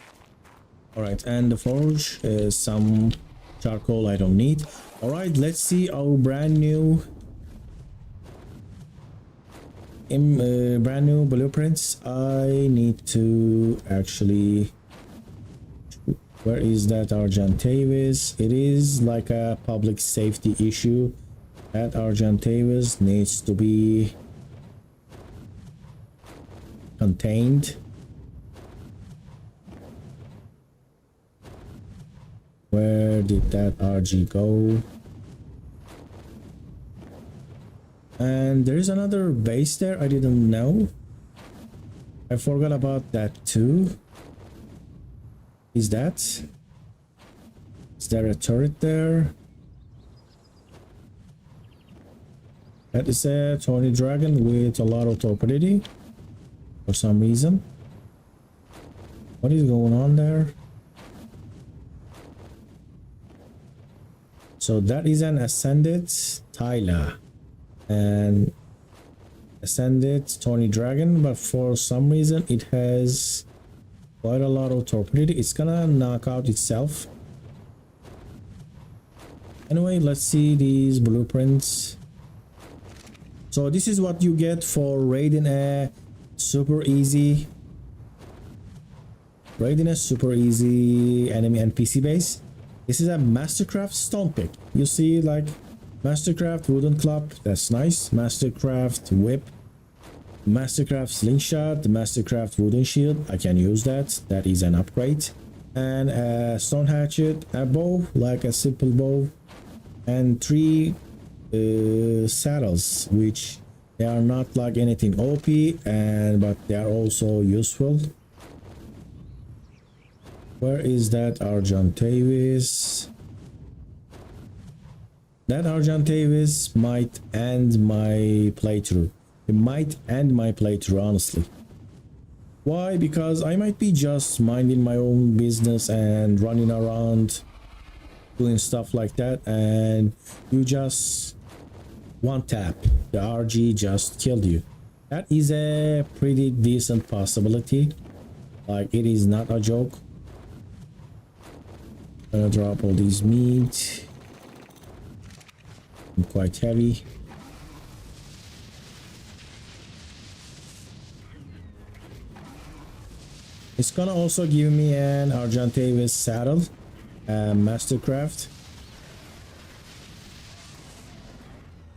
S1: Alright, and the forge is some charcoal I don't need. Alright, let's see our brand new blueprints. I need to actually, where is that Argentavis? It is like a public safety issue. That Argentavis needs to be contained. Where did that RG go? And there is another base there I didn't know. I forgot about that too. Is there a turret there? That is a Tony Dragon with a lot of torpidity for some reason. What is going on there? So that is an Ascended Tyla and Ascended Tony Dragon, but for some reason it has quite a lot of torpidity. It's gonna knock out itself. Anyway, let's see these blueprints. So this is what you get for raiding a super easy enemy NPC base. This is a Mastercraft stone pick. You see, like, Mastercraft wooden club, that's nice. Mastercraft whip, Mastercraft slingshot, Mastercraft wooden shield, I can use that, that is an upgrade. And a stone hatchet, a bow, like a simple bow, and 3 saddles, which they are not like anything OP, but they are also useful. Where is that Argentavis? That Argentavis might end my playthrough. It might end my playthrough, honestly. Why? Because I might be just minding my own business and running around doing stuff like that, and you just one tap, the RG just killed you. That is a pretty decent possibility. Like, it is not a joke. I'm gonna drop all these meat. I'm quite heavy. It's gonna also give me an Argentavis saddle, Mastercraft.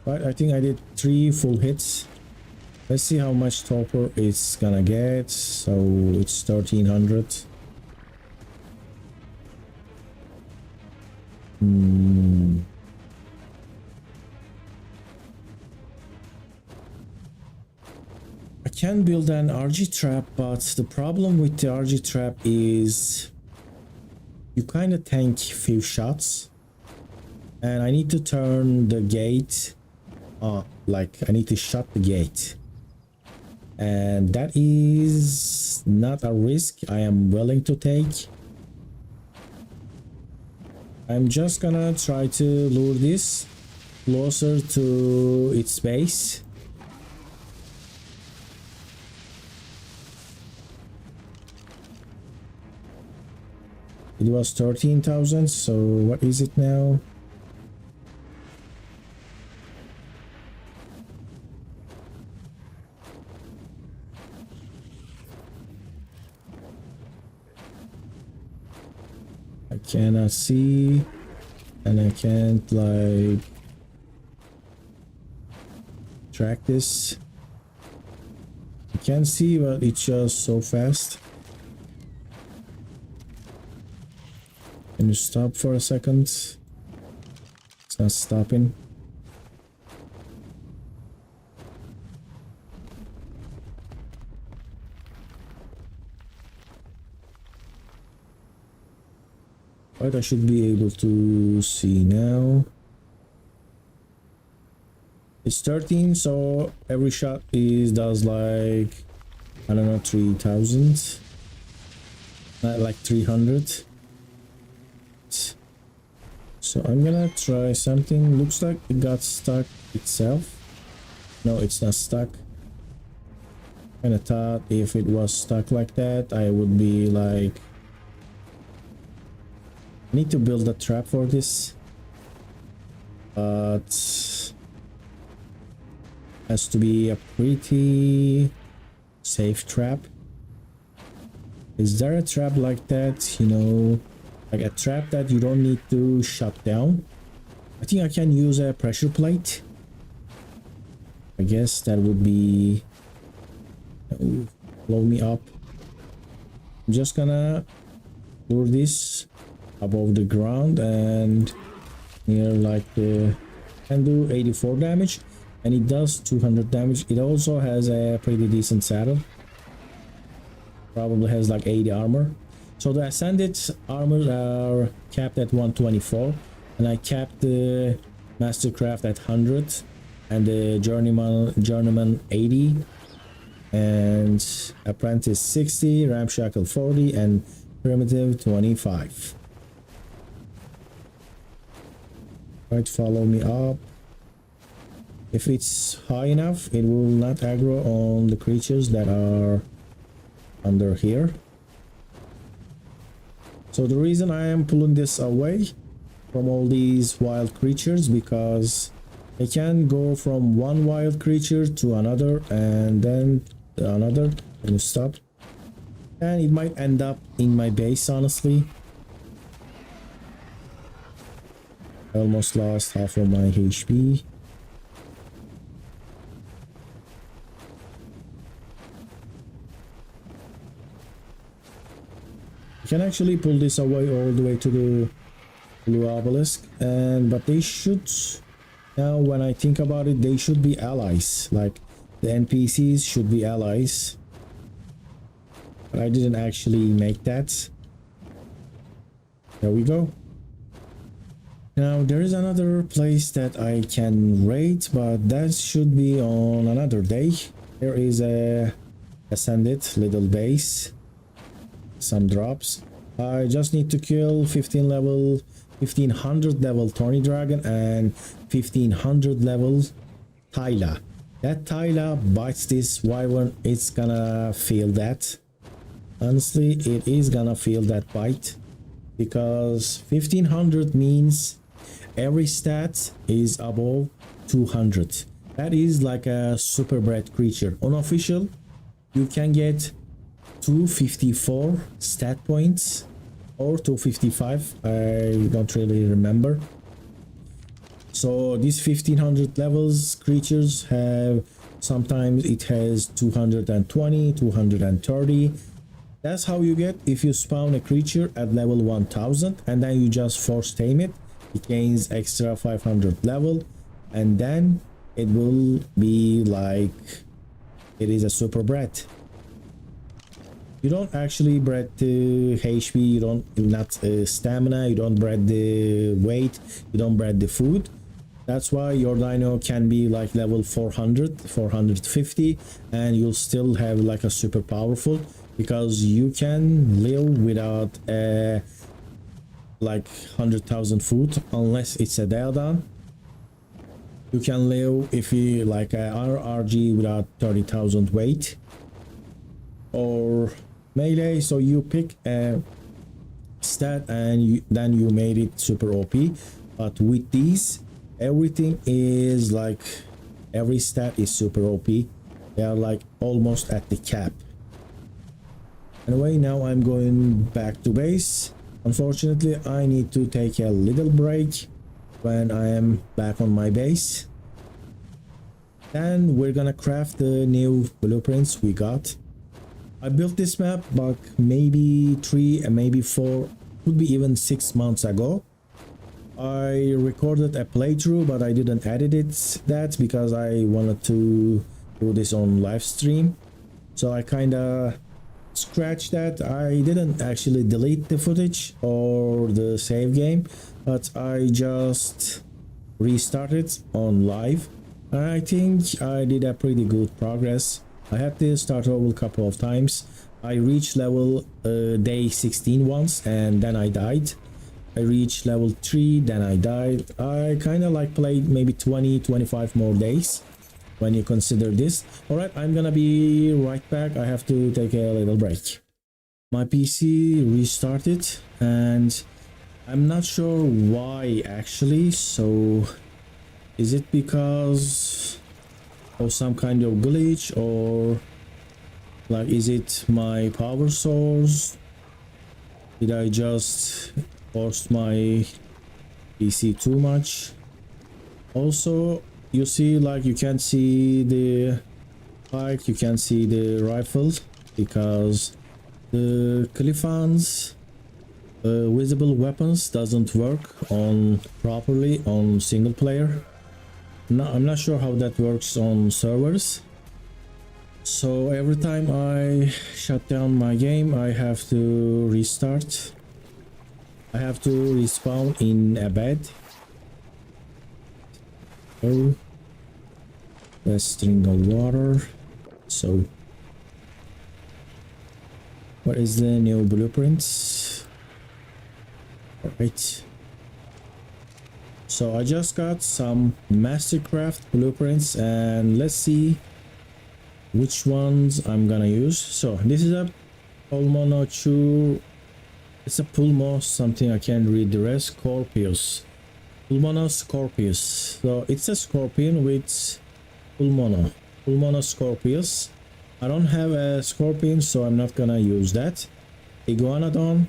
S1: Right, I think I did 3 full hits. Let's see how much torpor it's gonna get. So it's 1300. I can build an RG trap, but the problem with the RG trap is you kind of tank few shots, and I need to turn the gate like I need to shut the gate, and that is not a risk I am willing to take. I'm just gonna try to lure this closer to its base. It was 13,000, so what is it now? I cannot see, and I can't like track this. I can see, but it's just so fast. Can you stop for a second? It's not stopping. Right, I should be able to see now. It's 13, so every shot does like, I don't know, 3,000, not like 300. So I'm gonna try something. Looks like it got stuck itself. No, it's not stuck. Kinda thought if it was stuck like that, I would be like, I need to build a trap for this, but has to be a pretty safe trap. Is there a trap like that, you know, like a trap that you don't need to shut down? I think I can use a pressure plate. I guess that would be, blow me up. I'm just gonna lure this above the ground and near like the, can do 84 damage, and it does 200 damage. It also has a pretty decent saddle, probably has like 80 armor. So the ascended armors are capped at 124, and I capped the Mastercraft at 100 and the journeyman 80 and apprentice 60, ramshackle 40 and primitive 25. Right, follow me up. If it's high enough, it will not aggro on the creatures that are under here. So the reason I am pulling this away from all these wild creatures, because I can go from one wild creature to another and then another. Can you stop? And it might end up in my base, honestly. I almost lost half of my HP. You can actually pull this away all the way to the blue obelisk, but they should, now when I think about it, they should be allies. Like the NPCs should be allies, but I didn't actually make that. There we go. Now there is another place that I can raid, but that should be on another day. There is a ascended little base, some drops. I just need to kill 1500 level Thorny Dragon and 1500 level Tyla. That Tyla bites this wyvern, it's gonna feel that. Honestly, it is gonna feel that bite, because 1500 means every stat is above 200. That is like a super bred creature. Unofficial, you can get 254 stat points or 255, I don't really remember. So these 1500 levels creatures have, sometimes it has 220, 230. That's how you get if you spawn a creature at level 1000 and then you just force tame it. It gains extra 500 level, and then it will be like it is a super bred. You don't actually breed the HP, you don't, not stamina, you don't breed the weight, you don't breed the food. That's why your dino can be like level 400, 450, and you'll still have like a super powerful, because you can live without like 100,000 food, unless it's a Daeodon. You can live if you like a RRG without 30,000 weight or melee. So you pick a stat and then you made it super OP. But with these, everything is like, every stat is super OP. They are like almost at the cap. Anyway, now I'm going back to base. Unfortunately, I need to take a little break when I am back on my base. Then we're gonna craft the new blueprints we got. I built this map but maybe 3 and maybe 4, could be even 6 months ago. I recorded a playthrough, but I didn't edit that because I wanted to do this on live stream. So I kinda scratched that. I didn't actually delete the footage or the save game, but I just restarted on live. I think I did a pretty good progress. I had to start over a couple of times. I reached level day 16 once and then I died. I reached level 3, then I died. I kind of like played maybe 20-25 more days when you consider this. All right, I'm gonna be right back. I have to take a little break. My PC restarted and I'm not sure why actually. So is it because of some kind of glitch, or like is it my power source? Did I just force my PC too much? Also, you see, like, you can't see the pike, you can't see the rifle because the Cliffans visible weapons doesn't work on properly on single player. No, I'm not sure how that works on servers. So every time I shut down my game, I have to restart. I have to respawn in a bed. Oh, let's drink the water. So, what is the new blueprints? Alright. So I just got some Mastercraft blueprints and let's see which ones I'm gonna use. So this is a Pulmonochu It's a pulmo something. I can't read the rest. Scorpius. Pulmonoscorpius. So it's a scorpion with Pulmonoscorpius. I don't have a scorpion, so I'm not gonna use that. Iguanodon.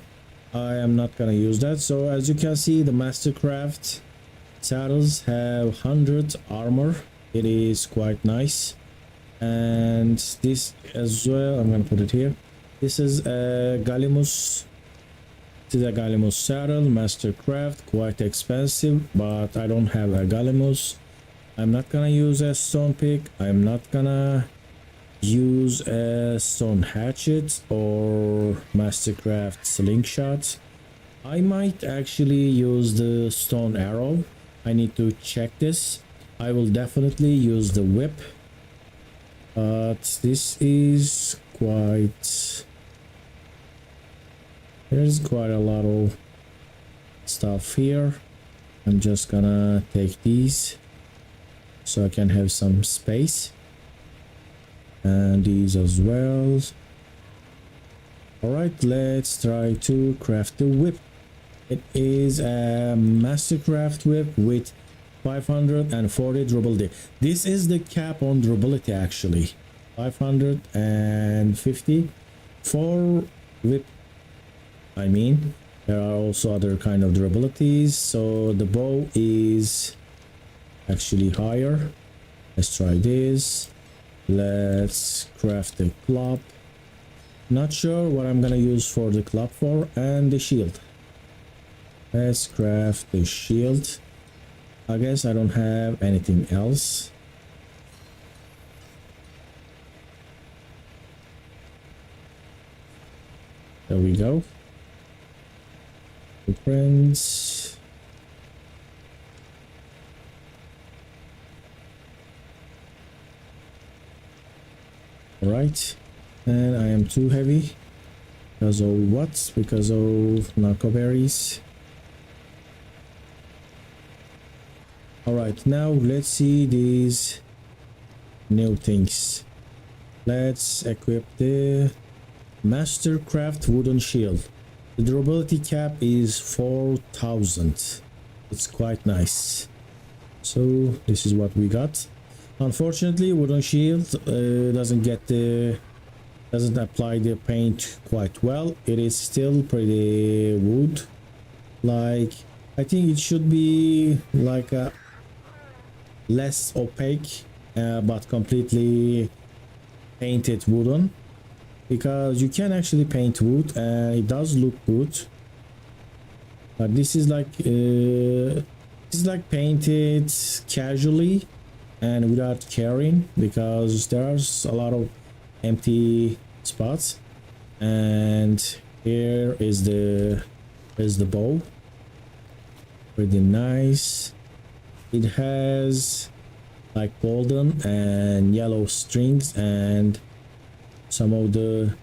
S1: I am not gonna use that. So as you can see, the Mastercraft saddles have 100 armor. It is quite nice. And this as well, I'm gonna put it here. This is a Gallimus. This is a Gallimus saddle, Mastercraft, quite expensive, but I don't have a Gallimus. I'm not gonna use a stone pick. I'm not gonna use a stone hatchet or Mastercraft slingshot. I might actually use the stone arrow. I need to check this. I will definitely use the whip, but this is quite, there's quite a lot of stuff here. I'm just gonna take these so I can have some space, and these as well. All right, let's try to craft the whip. It is a Mastercraft whip with 540 durability. This is the cap on durability actually. 550 for whip. I mean, there are also other kind of durabilities. So the bow is actually higher. Let's try this. Let's craft the club. Not sure what I'm gonna use for the club for, and the shield. Let's craft the shield. I guess I don't have anything else. There we go. Blueprints. All right, and I am too heavy because of what? Because of narcoberries. All right, now let's see these new things. Let's equip the Mastercraft wooden shield. The durability cap is 4000. It's quite nice. So this is what we got. Unfortunately, wooden shield doesn't apply the paint quite well. It is still pretty wood. Like, I think it should be like a less opaque, but completely painted wooden, because you can actually paint wood and it does look good. But this is like painted casually and without caring, because there's a lot of empty spots. And here is the bow. Pretty nice. It has like golden and yellow strings, and some of the,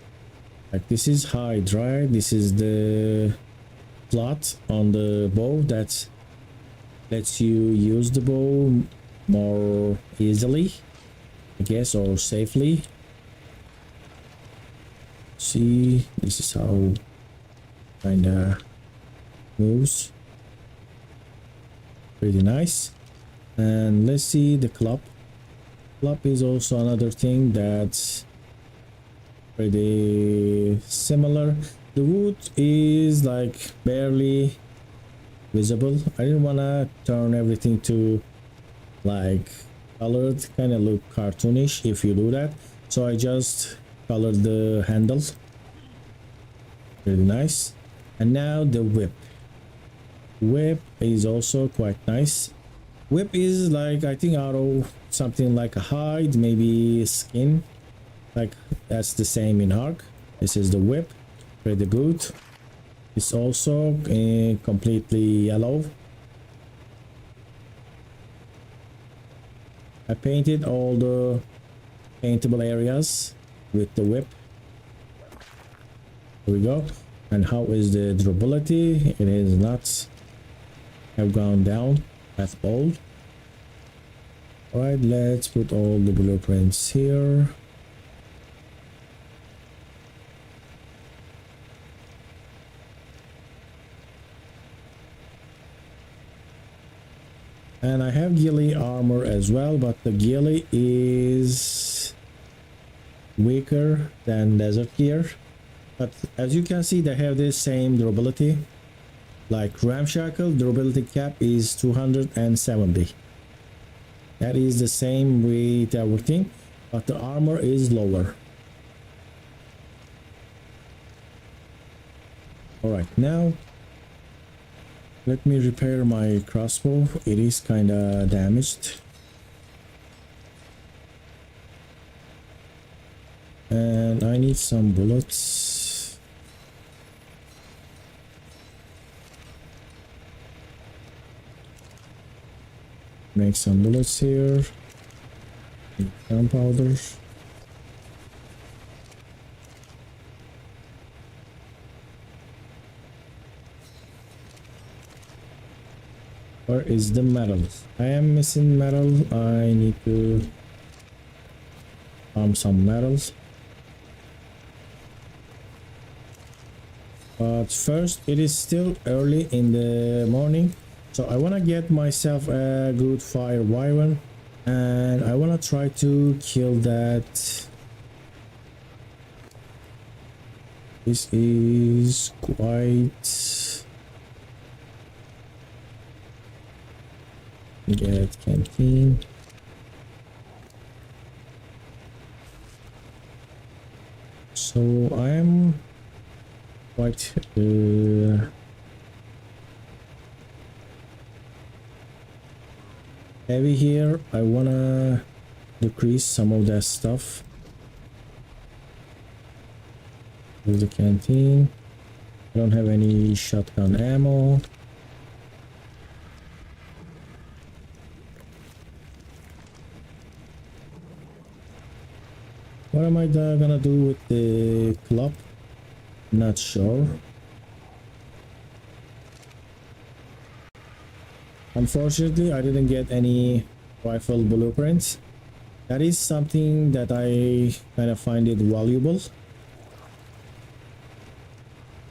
S1: like, this is hide, right? This is the slot on the bow that lets you use the bow more easily, I guess, or safely. See, this is how kinda moves. Pretty nice. And let's see the club. Club is also another thing that's pretty similar. The wood is like barely visible. I didn't want to turn everything to like colored, kind of look cartoonish if you do that, so I just colored the handle. Really nice. And now the whip. Whip is also quite nice. Whip is like, I think, out of something like a hide, maybe skin, like that's the same in ARK. This is the whip, pretty good. It's also completely yellow. I painted all the paintable areas with the whip. Here we go. And how is the durability? It is not have gone down at all. All right, let's put all the blueprints here. And I have ghillie armor as well, but the ghillie is weaker than desert gear. But as you can see, they have the same durability. Like ramshackle durability cap is 270. That is the same with everything, but the armor is lower. Alright, now let me repair my crossbow. It is kinda damaged. And I need some bullets. Make some bullets here. Gunpowder. Where is the metal? I am missing metal. I need to farm some metals. But first, it is still early in the morning, so I want to get myself a good fire wyvern, and I want to try to kill that. This is quite... Get canteen. So I am quite heavy here. I wanna decrease some of that stuff. Here's the canteen. I don't have any shotgun ammo. What am I gonna do with the club? Not sure. Unfortunately, I didn't get any rifle blueprints. That is something that I kind of find it valuable.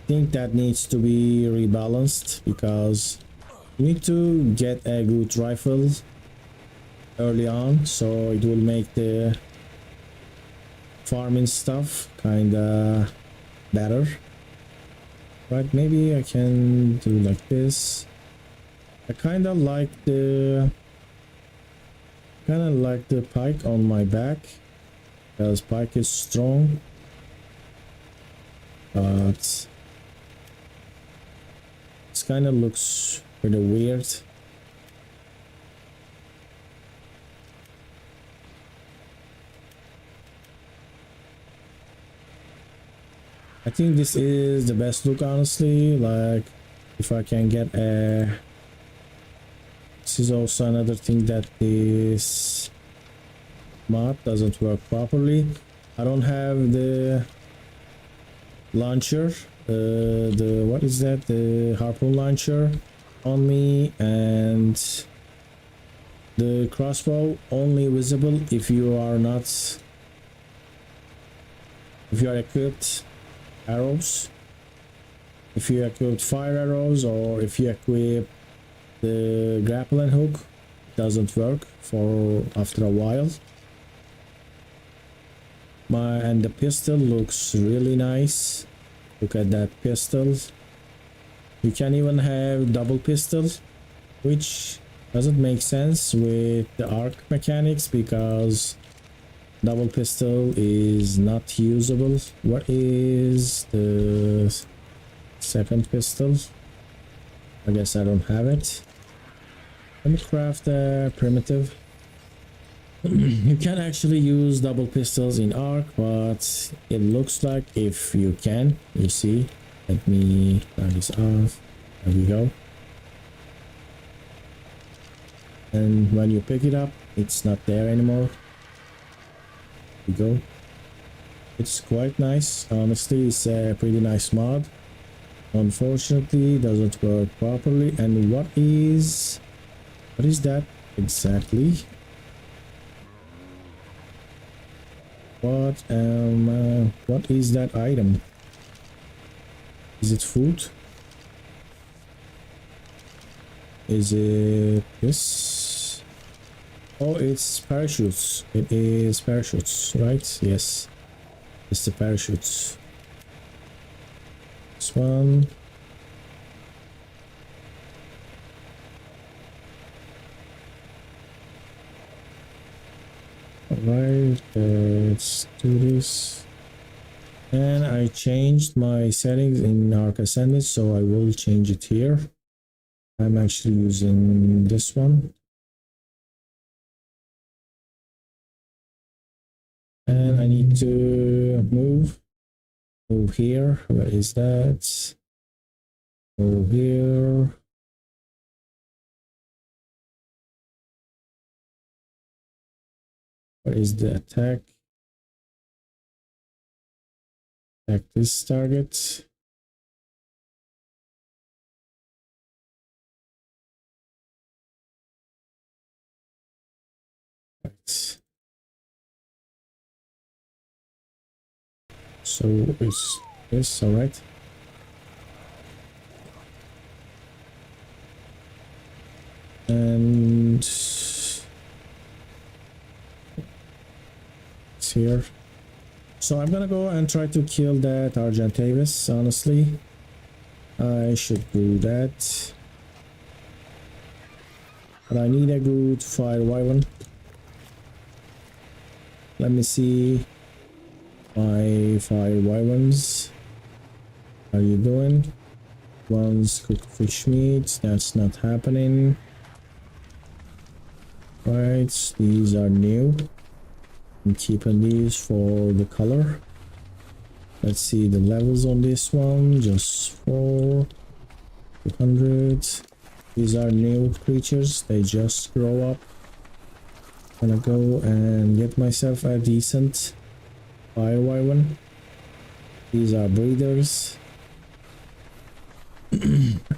S1: I think that needs to be rebalanced because you need to get a good rifle early on, so it will make the farming stuff kinda better. But maybe I can do like this. I kinda like the pike on my back because pike is strong, but it kinda looks pretty weird. I think this is the best look, honestly. Like, if I can get a... This is also another thing that this mod doesn't work properly. I don't have the launcher, what is that? The harpoon launcher on me, and the crossbow only visible if you are equipped arrows. If you equip fire arrows, or if you equip the grappling hook, it doesn't work for after a while. And the pistol looks really nice. Look at that pistol. You can even have double pistols, which doesn't make sense with the ARK mechanics because double pistol is not usable. What is the second pistol? I guess I don't have it. Let me craft a primitive. You can actually use double pistols in ARK, but it looks like if you can, you see. Let me turn this off. There we go. And when you pick it up, it's not there anymore. There we go. It's quite nice. Honestly, it's a pretty nice mod. Unfortunately, it doesn't work properly. And what is that exactly? What is that item? Is it food? Is it this? Oh, it's parachutes. It is parachutes, right? Yes, it's the parachutes. This one. Alright, let's do this. And I changed my settings in ARK Ascended, so I will change it here. I'm actually using this one. And I need to move here. Where is that? Move here. Where is the attack? Attack this target. Right. So it's this, all right. And it's here. So I'm gonna go and try to kill that Argentavis. Honestly, I should do that, but I need a good fire wyvern. Let me see my fire wyverns. How are you doing? One's cooked fish meat. That's not happening. Right, these are new. I'm keeping these for the color. Let's see the levels on this one. Just 200. These are new creatures. They just grow up. I'm gonna go and get myself a decent fire wyvern. These are breeders.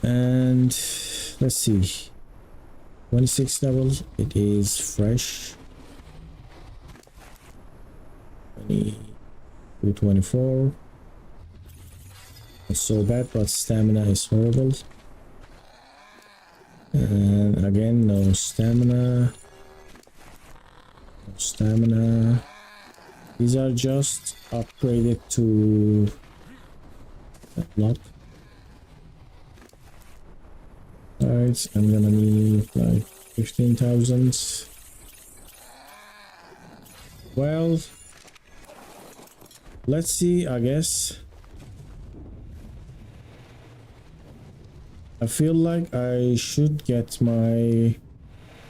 S1: And let's see. 26 level. It is fresh. 24. Not so bad, but stamina is horrible. And again, no stamina. No stamina. These are just upgraded to that block. Alright, I'm gonna need like 15,000. Well, let's see, I guess. I feel like I should get my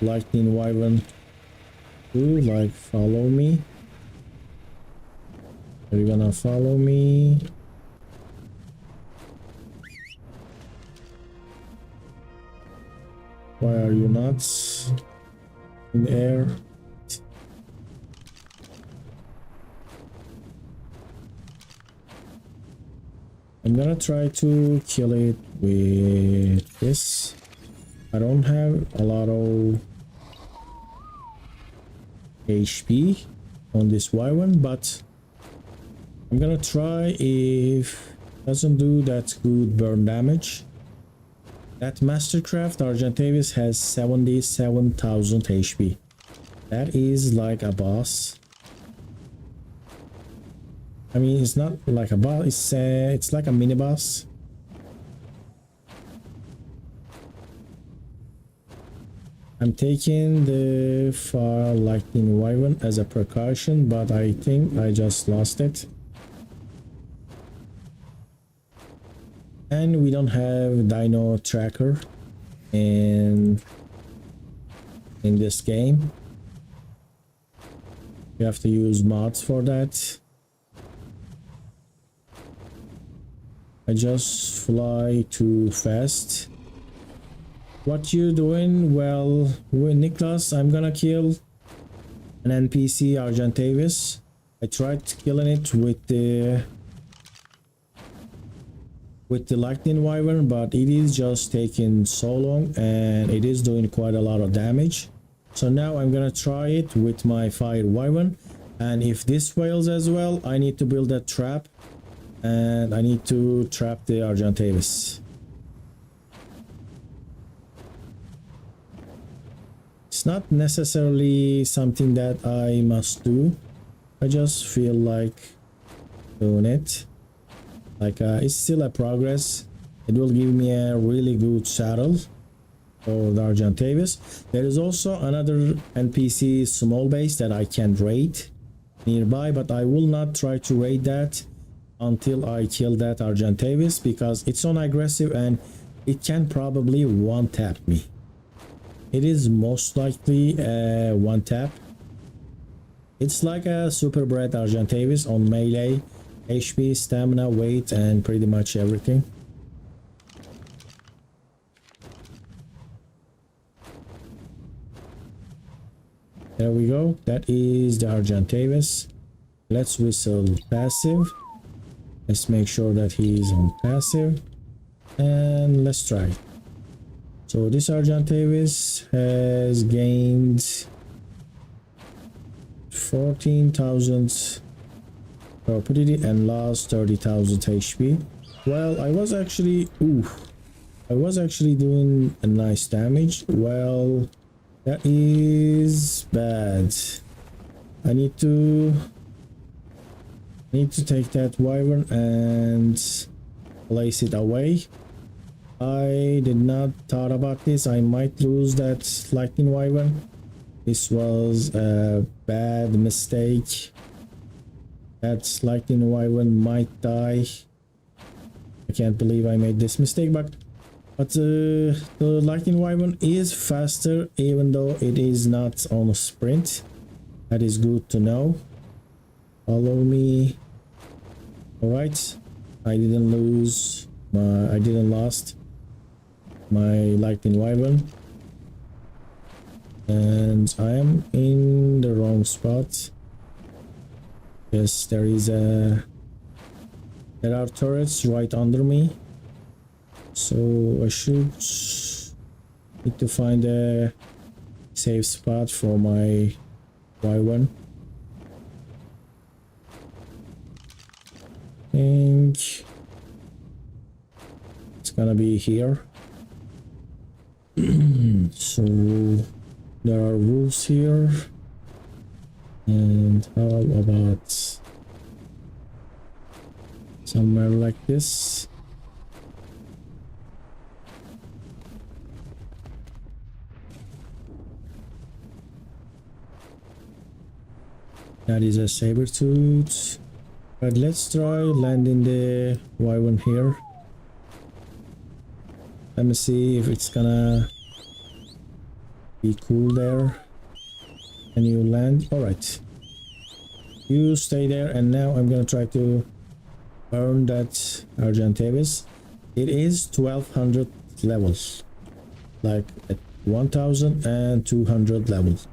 S1: lightning wyvern to like follow me. Are you gonna follow me? Why are you not in the air? I'm gonna try to kill it with this. I don't have a lot of HP on this wyvern, but I'm gonna try. If it doesn't do that good burn damage. That Mastercraft Argentavis has 77,000 HP. That is like a boss. I mean, it's not like a boss, it's like a mini boss. I'm taking the fire lightning wyvern as a precaution, but I think I just lost it. And we don't have dino tracker in this game. You have to use mods for that. I just fly too fast. What you doing? Well, with Nicholas, I'm gonna kill an NPC Argentavis. I tried killing it with the lightning wyvern, but it is just taking so long and it is doing quite a lot of damage. So now I'm gonna try it with my fire wyvern, and if this fails as well, I need to build a trap and I need to trap the Argentavis. It's not necessarily something that I must do. I just feel like doing it. Like it's still a progress. It will give me a really good saddle for the Argentavis. There is also another NPC small base that I can raid nearby, but I will not try to raid that until I kill that Argentavis, because it's on aggressive and it can probably one tap me. It is most likely a one tap. It's like a super bred Argentavis on melee, HP, stamina, weight, and pretty much everything. There we go. That is the Argentavis. Let's whistle passive. Let's make sure that he's on passive. And let's try. So this Argentavis has gained 14,000 property and lost 30,000 HP. Well, I was actually doing a nice damage. Well, that is bad. I need to take that wyvern and place it away. I did not thought about this. I might lose that lightning wyvern. This was a bad mistake. That lightning wyvern might die. I can't believe I made this mistake, but the lightning wyvern is faster, even though it is not on a sprint. That is good to know. Follow me. All right, I didn't lost my lightning wyvern, and I am in the wrong spot. Yes, there are turrets right under me, so I should need to find a safe spot for my wyvern. I think it's gonna be here. So there are wolves here, and how about somewhere like this? That is a saber tooth, but let's try landing the wyvern here. Let me see if it's gonna be cool there. Can you land? All right, you stay there, and now I'm gonna try to burn that Argentavis. It is 1200 levels, like at 1200 levels.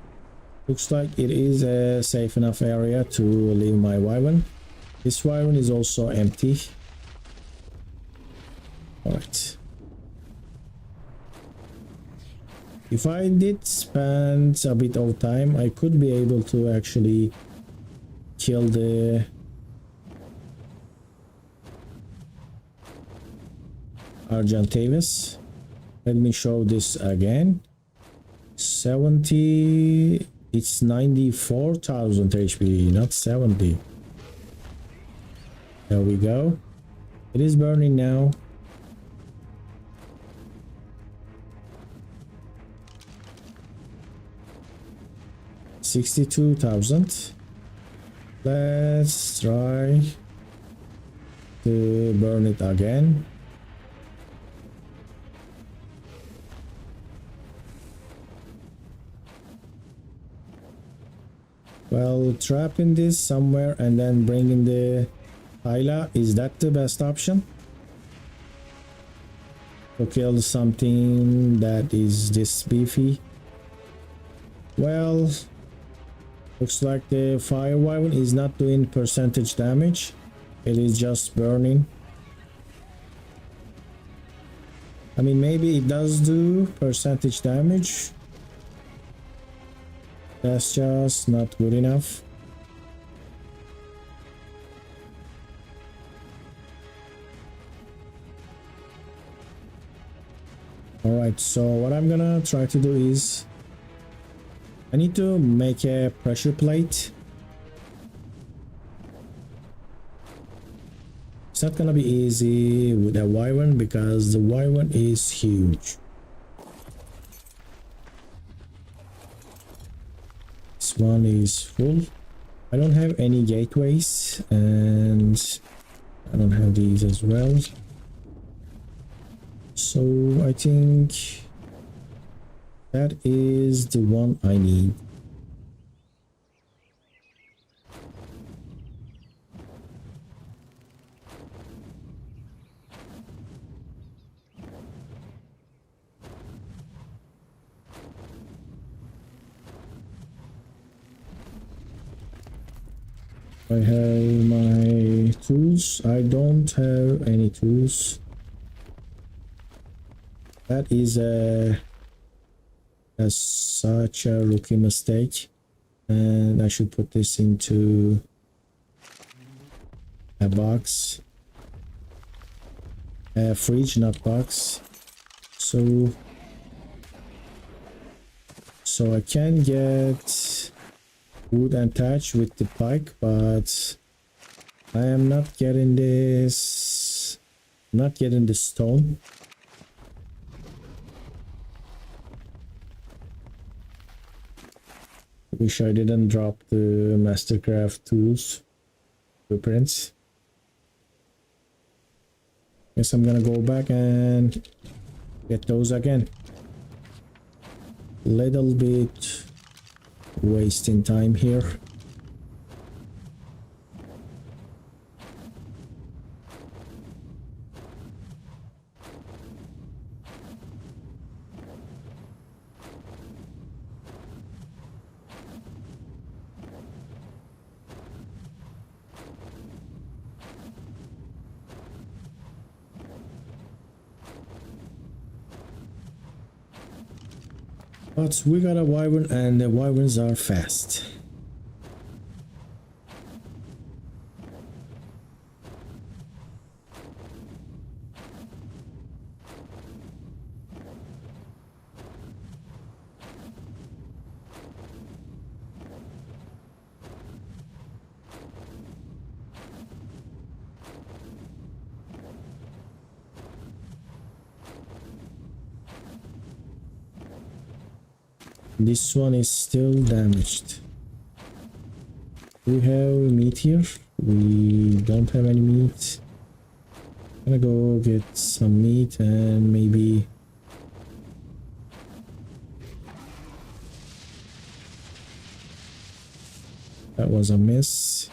S1: Looks like it is a safe enough area to leave my wyvern. This wyvern is also empty. All right. If I did spend a bit of time, I could be able to actually kill the Argentavis. Let me show this again. 70, it's 94,000 HP, not 70. There we go. It is burning now. $62,000. Let's try to burn it again. Well, trapping this somewhere and then bringing the Hyla, is that the best option? To kill something that is this beefy? Well, looks like the fire wyvern is not doing percentage damage. It is just burning. I mean, maybe it does do percentage damage. That's just not good enough. Alright, so what I'm gonna try to do is I need to make a pressure plate. It's not gonna be easy with a wyvern because the wyvern is huge. This one is full. I don't have any gateways and I don't have these as well. So I think that is the one I need. I have my tools. I don't have any tools. That is such a rookie mistake, and I should put this into a box, a fridge, not box. So I can get wood and thatch with the pike, but I am not getting this. Not getting the stone. Wish I didn't drop the Mastercraft tools blueprints. Guess I'm gonna go back and get those again. Little bit wasting time here. But we got a wyvern and the wyverns are fast. This one is still damaged. We have meat here. We don't have any meat. I'm gonna go get some meat and maybe that was a miss.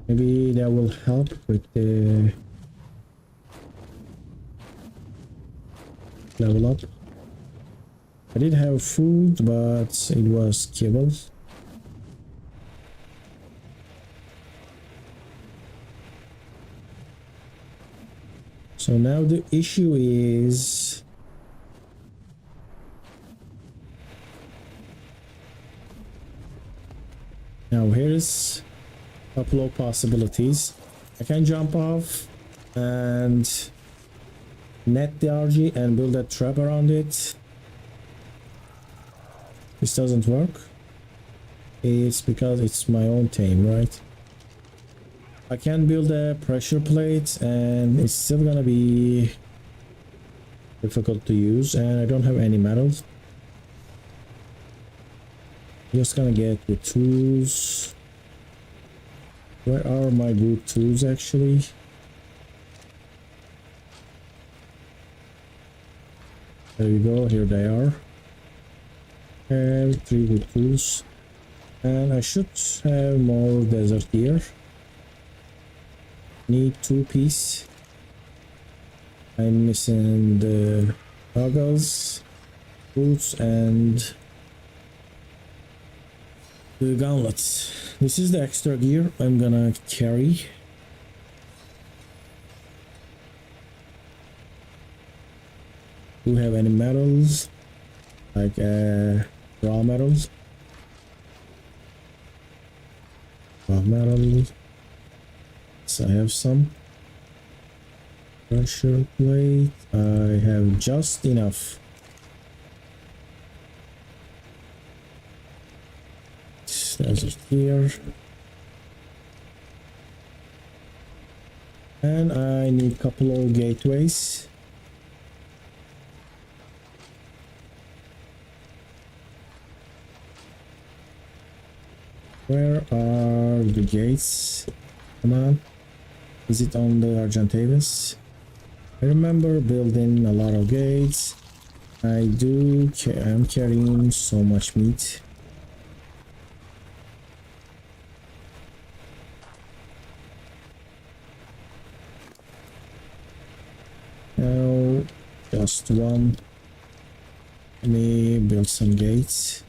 S1: Maybe that will help with the level up. I did have food, but it was kibble. So now the issue is now here's a couple of possibilities. I can jump off and net the RG and build a trap around it. This doesn't work. It's because it's my own tame, right? I can build a pressure plate and it's still gonna be difficult to use, and I don't have any metals. Just gonna get the tools. Where are my good tools actually? There we go, here they are. Have 3 good tools. And I should have more desert gear. Need 2 piece. I'm missing the goggles, boots, and the gauntlets. This is the extra gear I'm gonna carry. Do you have any metals? Like raw metals? Metal. So I have some pressure plate. I have just enough. There's it here. And I need a couple of gateways. Where are the gates? Come on. Is it on the Argentavis? I remember building a lot of gates. I'm carrying so much meat. Now, just one. Let me build some gates.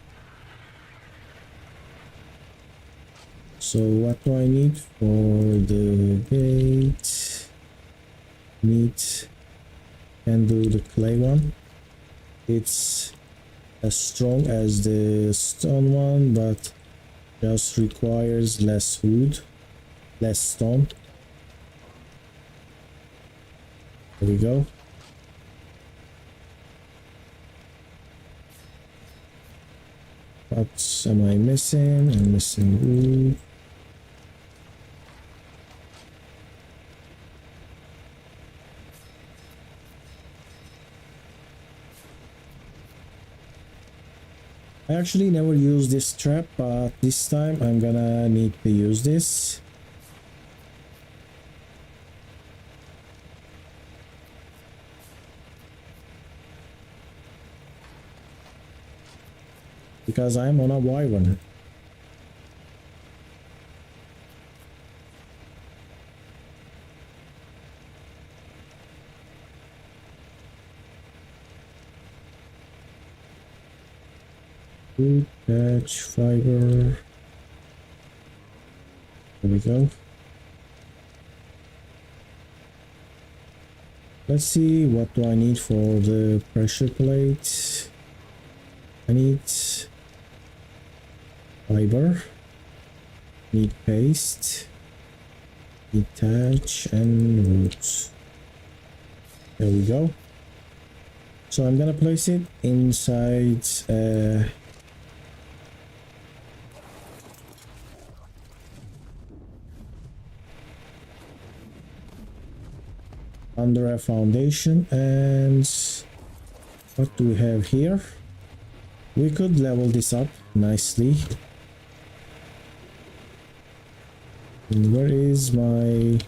S1: So what do I need for the gate? Meat. Can do the clay one. It's as strong as the stone one, but just requires less wood, less stone. There we go. What am I missing? I'm missing wood. I actually never used this trap, but this time I'm gonna need to use this. Because I'm on a wyvern. Wood, patch, fiber. There we go. Let's see, what do I need for the pressure plate? I need fiber, need paste, need thatch and roots. There we go. So I'm gonna place it inside under a foundation. And what do we have here? We could level this up nicely. And where is my...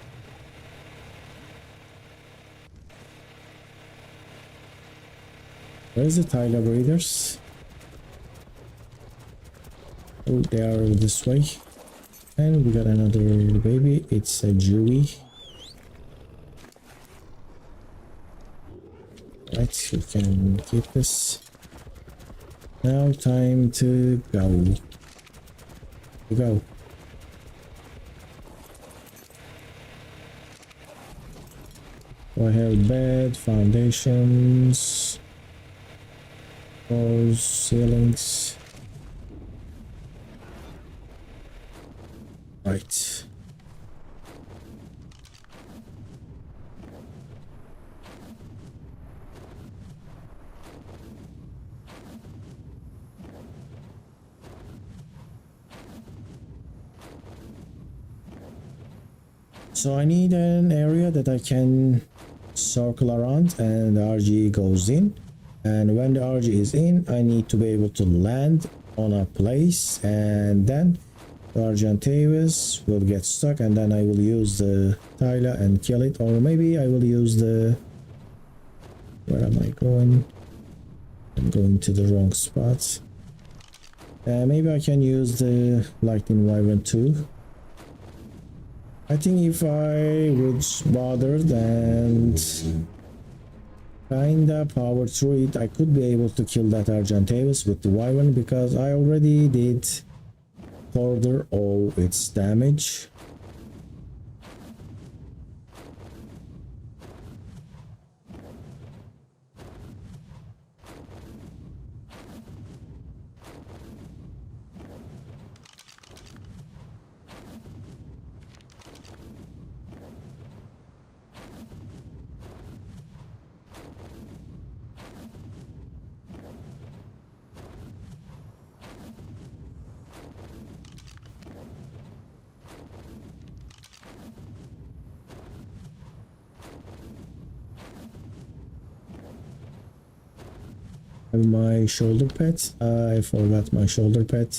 S1: Where's the tiger breeders? Oh, they are this way. And we got another baby. It's a Jewy. Right, you can keep this. Now time to go. Go. So I have bed, foundations, walls, ceilings. Right. So I need an area that I can circle around and the RG goes in, and when the RG is in I need to be able to land on a place, and then the Argentavis will get stuck, and then I will use the Tyla and kill it, or maybe I will use the... Where am I going? I'm going to the wrong spot. Maybe I can use the Lightning Wyvern too. I think if I would bother and kinda power through it, I could be able to kill that Argentavis with the Wyvern, because I already did quarter of its damage. Have my shoulder pad. I forgot my shoulder pad.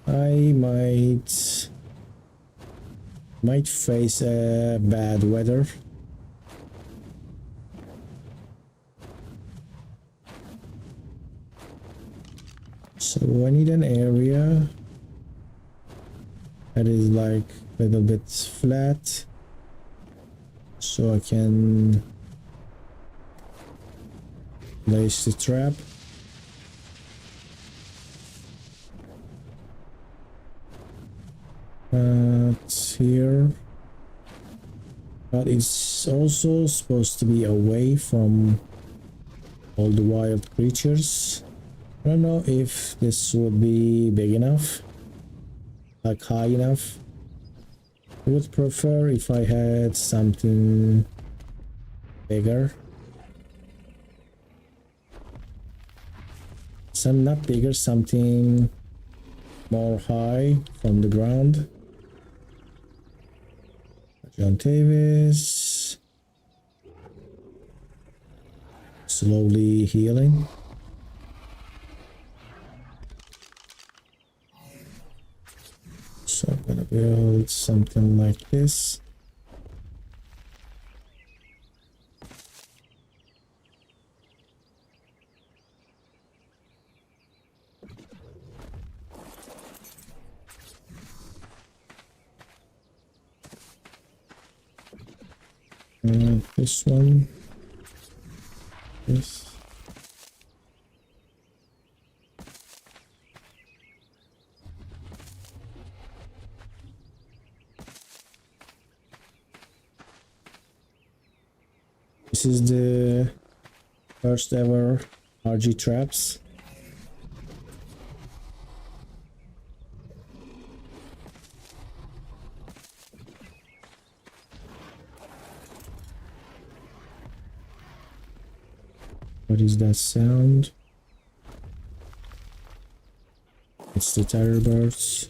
S1: I might face a bad weather. So I need an area that is like a little bit flat so I can place the trap. Here, but it's also supposed to be away from all the wild creatures. I don't know if this would be big enough, like high enough. I would prefer if I had something bigger. Some not bigger, something more high from the ground. John Davis. Slowly healing. So I'm gonna build something like this. This one, this. This is the first ever RG traps. What is that sound? It's the terror birds.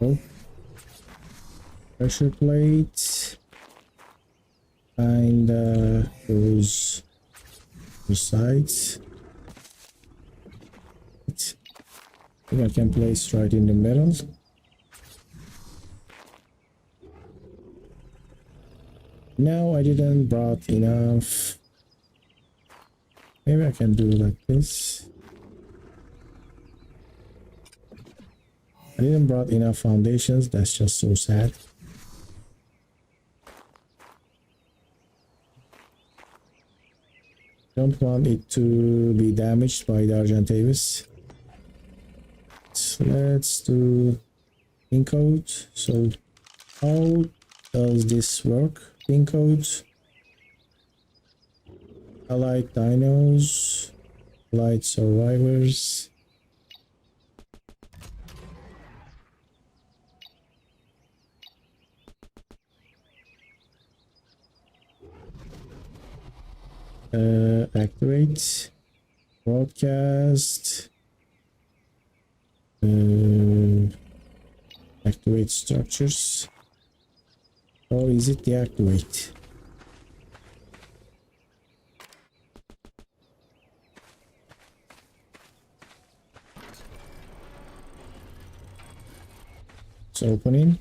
S1: Oh, pressure plate and those sides. I think I can place right in the middle. Now I didn't brought enough. Maybe I can do like this. I didn't brought enough foundations. That's just so sad. Don't want it to be damaged by the Argentavis. So let's do pin code. So how does this work? Pin code. Allied dinos. Allied survivors. Activate, broadcast, activate structures, or is it deactivate? It's opening,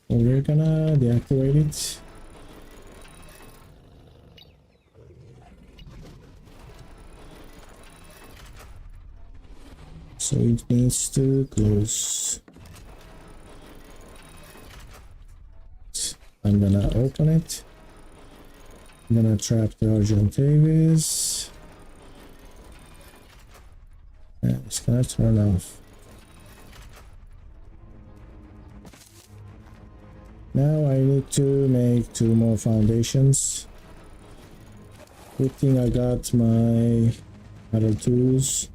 S1: and we're gonna deactivate it. So it needs to close. I'm gonna open it. I'm gonna trap the Argentavis. And it's gonna turn off. Now I need to make 2 more foundations. Good thing I got my other tools.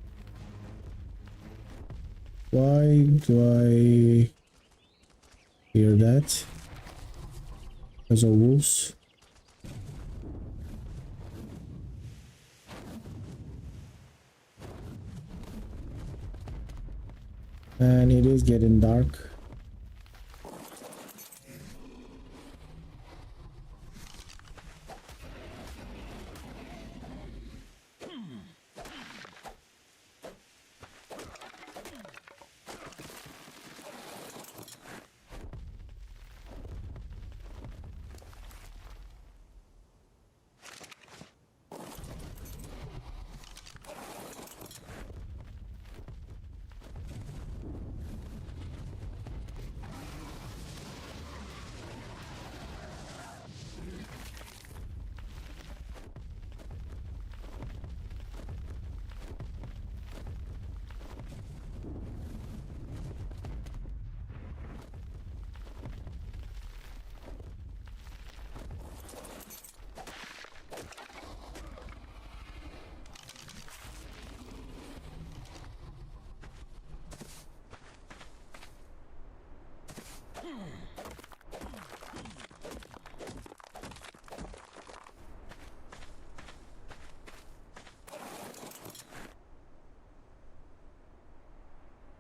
S1: Why do I hear that? There's a wolves. And it is getting dark.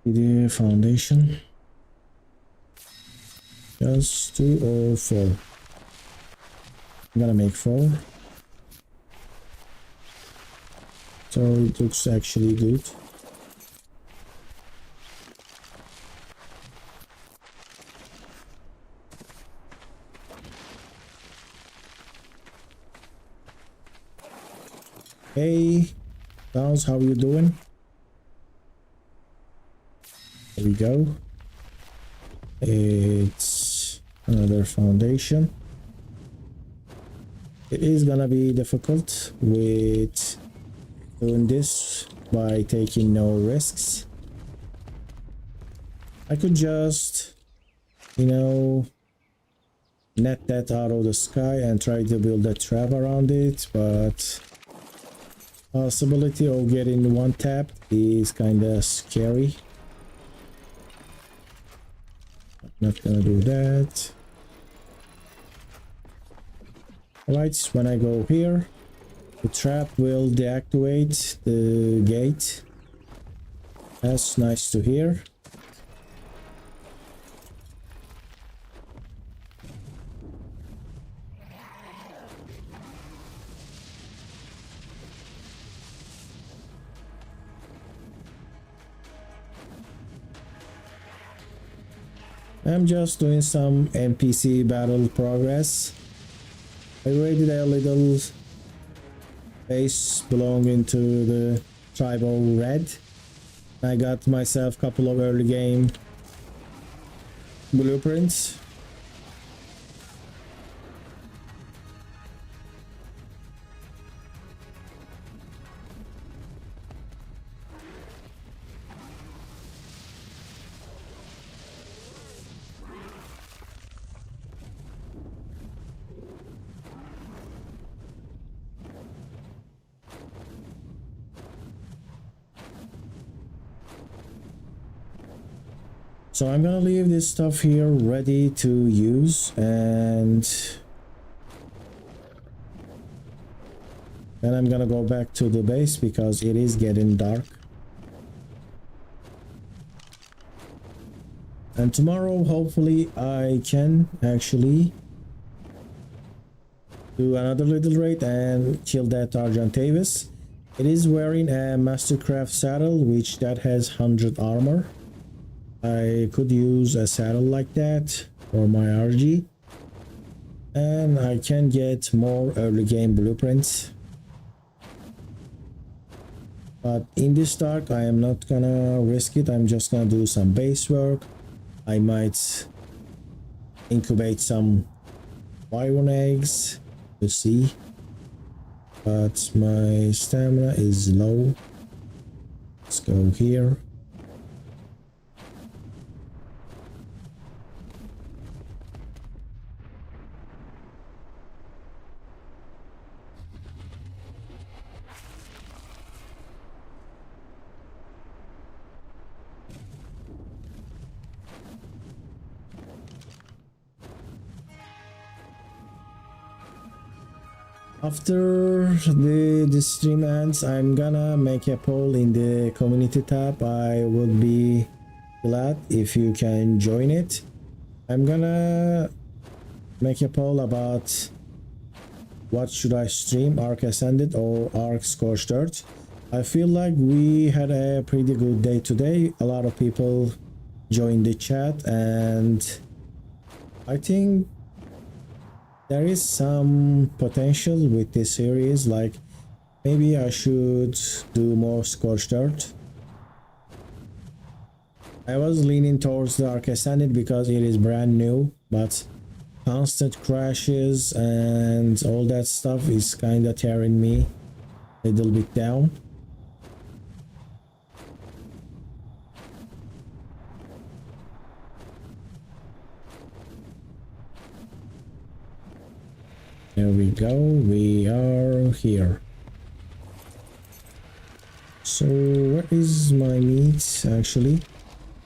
S1: The foundation. Just 2 or 4. I'm gonna make 4. So it looks actually good. Hey, Downs, how you doing? There we go. It's another foundation. It is gonna be difficult with doing this by taking no risks. I could just, net that out of the sky and try to build a trap around it, but possibility of getting one tapped is kind of scary. Not gonna do that. Alright, when I go here, the trap will deactivate the gate. That's nice to hear. I'm just doing some NPC battle progress. I raided a little base belonging to the tribal red. I got myself a couple of early game blueprints. So I'm gonna leave this stuff here ready to use, and then I'm gonna go back to the base because it is getting dark. And tomorrow hopefully I can actually do another little raid and kill that Argentavis. It is wearing a Mastercraft saddle, which that has 100 armor. I could use a saddle like that for my RG, and I can get more early game blueprints. But in this dark I am not gonna risk it. I'm just gonna do some base work. I might incubate some Byron eggs to see, but my stamina is low. Let's go here. After the stream ends, I'm gonna make a poll in the community tab. I would be glad if you can join it. I'm gonna make a poll about what should I stream, ARK Ascended or ARK Scorched Earth. I feel like we had a pretty good day today. A lot of people joined the chat, and I think there is some potential with this series. Like, maybe I should do more Scorched Earth. I was leaning towards the ARK Ascended because it is brand new, but constant crashes and all that stuff is kind of tearing me a little bit down. There we go, we are here. So where is my meat actually?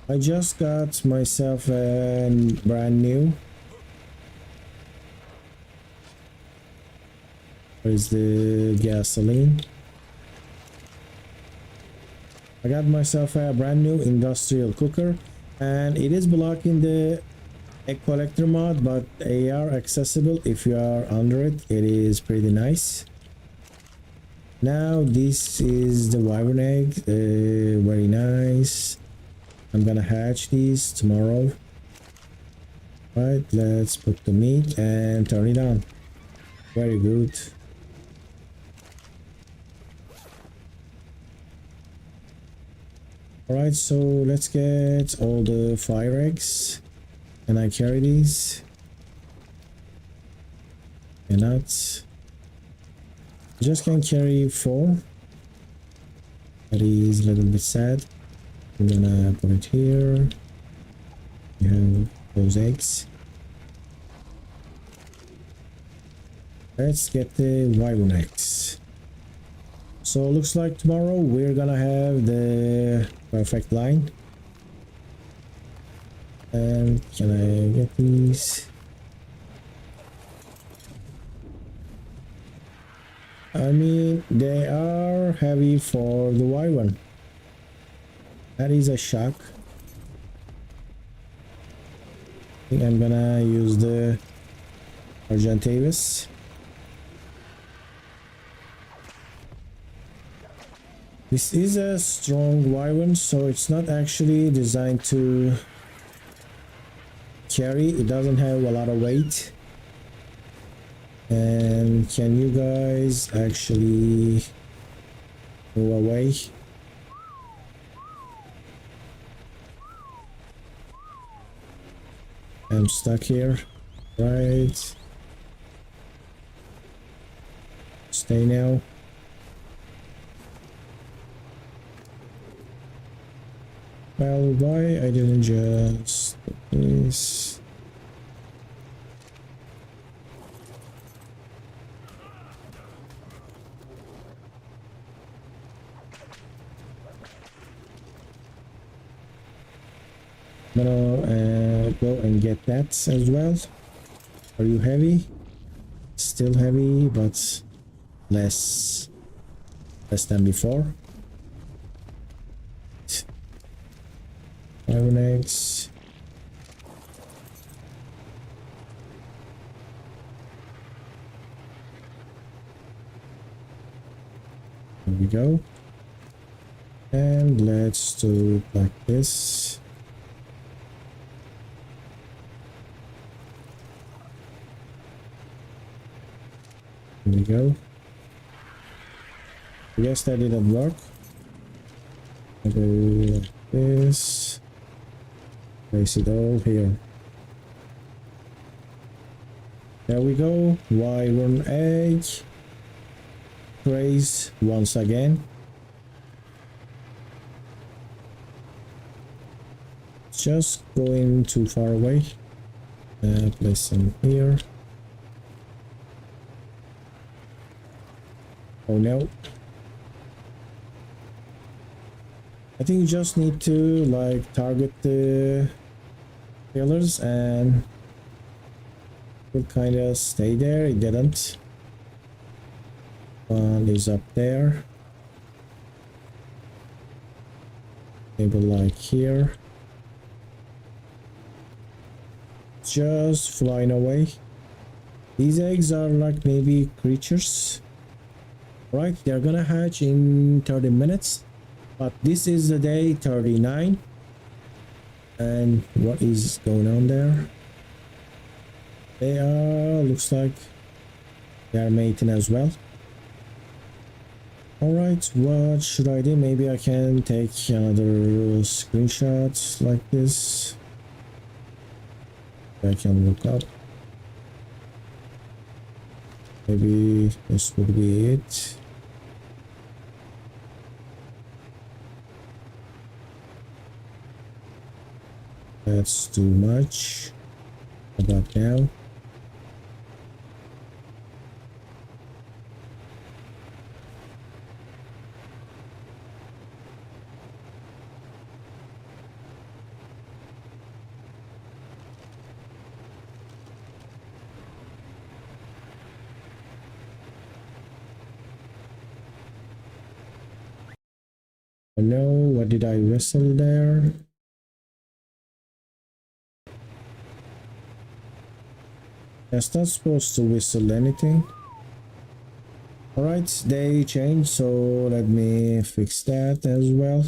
S1: I just got myself a brand new. Where's the gasoline? I got myself a brand new industrial cooker, and it is blocking the egg collector mod, but they are accessible if you are under it. It is pretty nice. Now this is the wyvern egg, very nice. I'm gonna hatch these tomorrow. Right, let's put the meat and turn it on. Very good. Alright, so let's get all the fire eggs. Can I carry these? Cannot. Just can carry 4. That is a little bit sad. I'm gonna put it here. You have those eggs. Let's get the wyvern eggs. So looks like tomorrow we're gonna have the perfect line. And can I get these? I mean, they are heavy for the wyvern. That is a shock. I think I'm gonna use the Argentavis. This is a strong wyvern, so it's not actually designed to carry. It doesn't have a lot of weight. And can you guys actually go away? I'm stuck here. Right. Stay now. Well, why I didn't just do this? I'm gonna go and get that as well. Are you heavy? Still heavy, but less than before. Iron eggs. There we go. And let's do it like this. There we go. I guess that didn't work. I'll go like this. Place it all here. There we go. Wyvern egg. Trace once again. Just going too far away. Place them here. Oh no. I think you just need to like target the pillars and will kind of stay there. It didn't. One is up there. Maybe like here. Just flying away. These eggs are like maybe creatures. Right, they're gonna hatch in 30 minutes. But this is the day 39. And what is going on there? They are, looks like they are mating as well. Alright, what should I do? Maybe I can take another screenshot like this. I can look up. Maybe this would be it. That's too much. How about now? Oh no, what did I whistle there? That's not supposed to whistle anything. Alright, they changed, so let me fix that as well.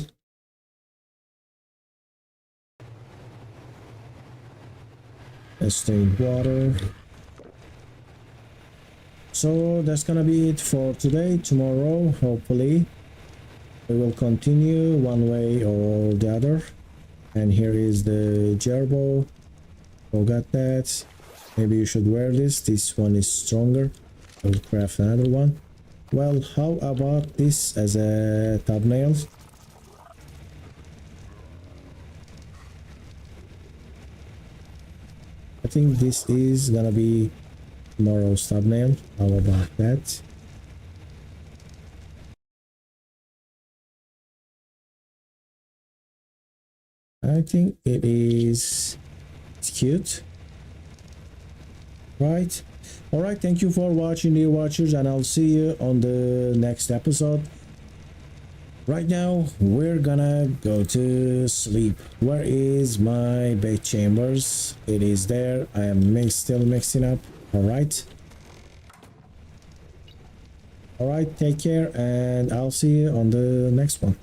S1: Let's stay in water. So that's gonna be it for today. Tomorrow, hopefully, we will continue one way or the other. And here is the gerbo. Forgot that. Maybe you should wear this. This one is stronger. I'll craft another one. Well, how about this as a thumbnail? I think this is gonna be tomorrow's thumbnail. How about that? I think it is, it's cute. Right. All right, thank you for watching, dear watchers, and I'll see you on the next episode. Right now we're gonna go to sleep. Where is my bed chambers? It is there. I am still mixing up. All right, take care, and I'll see you on the next one.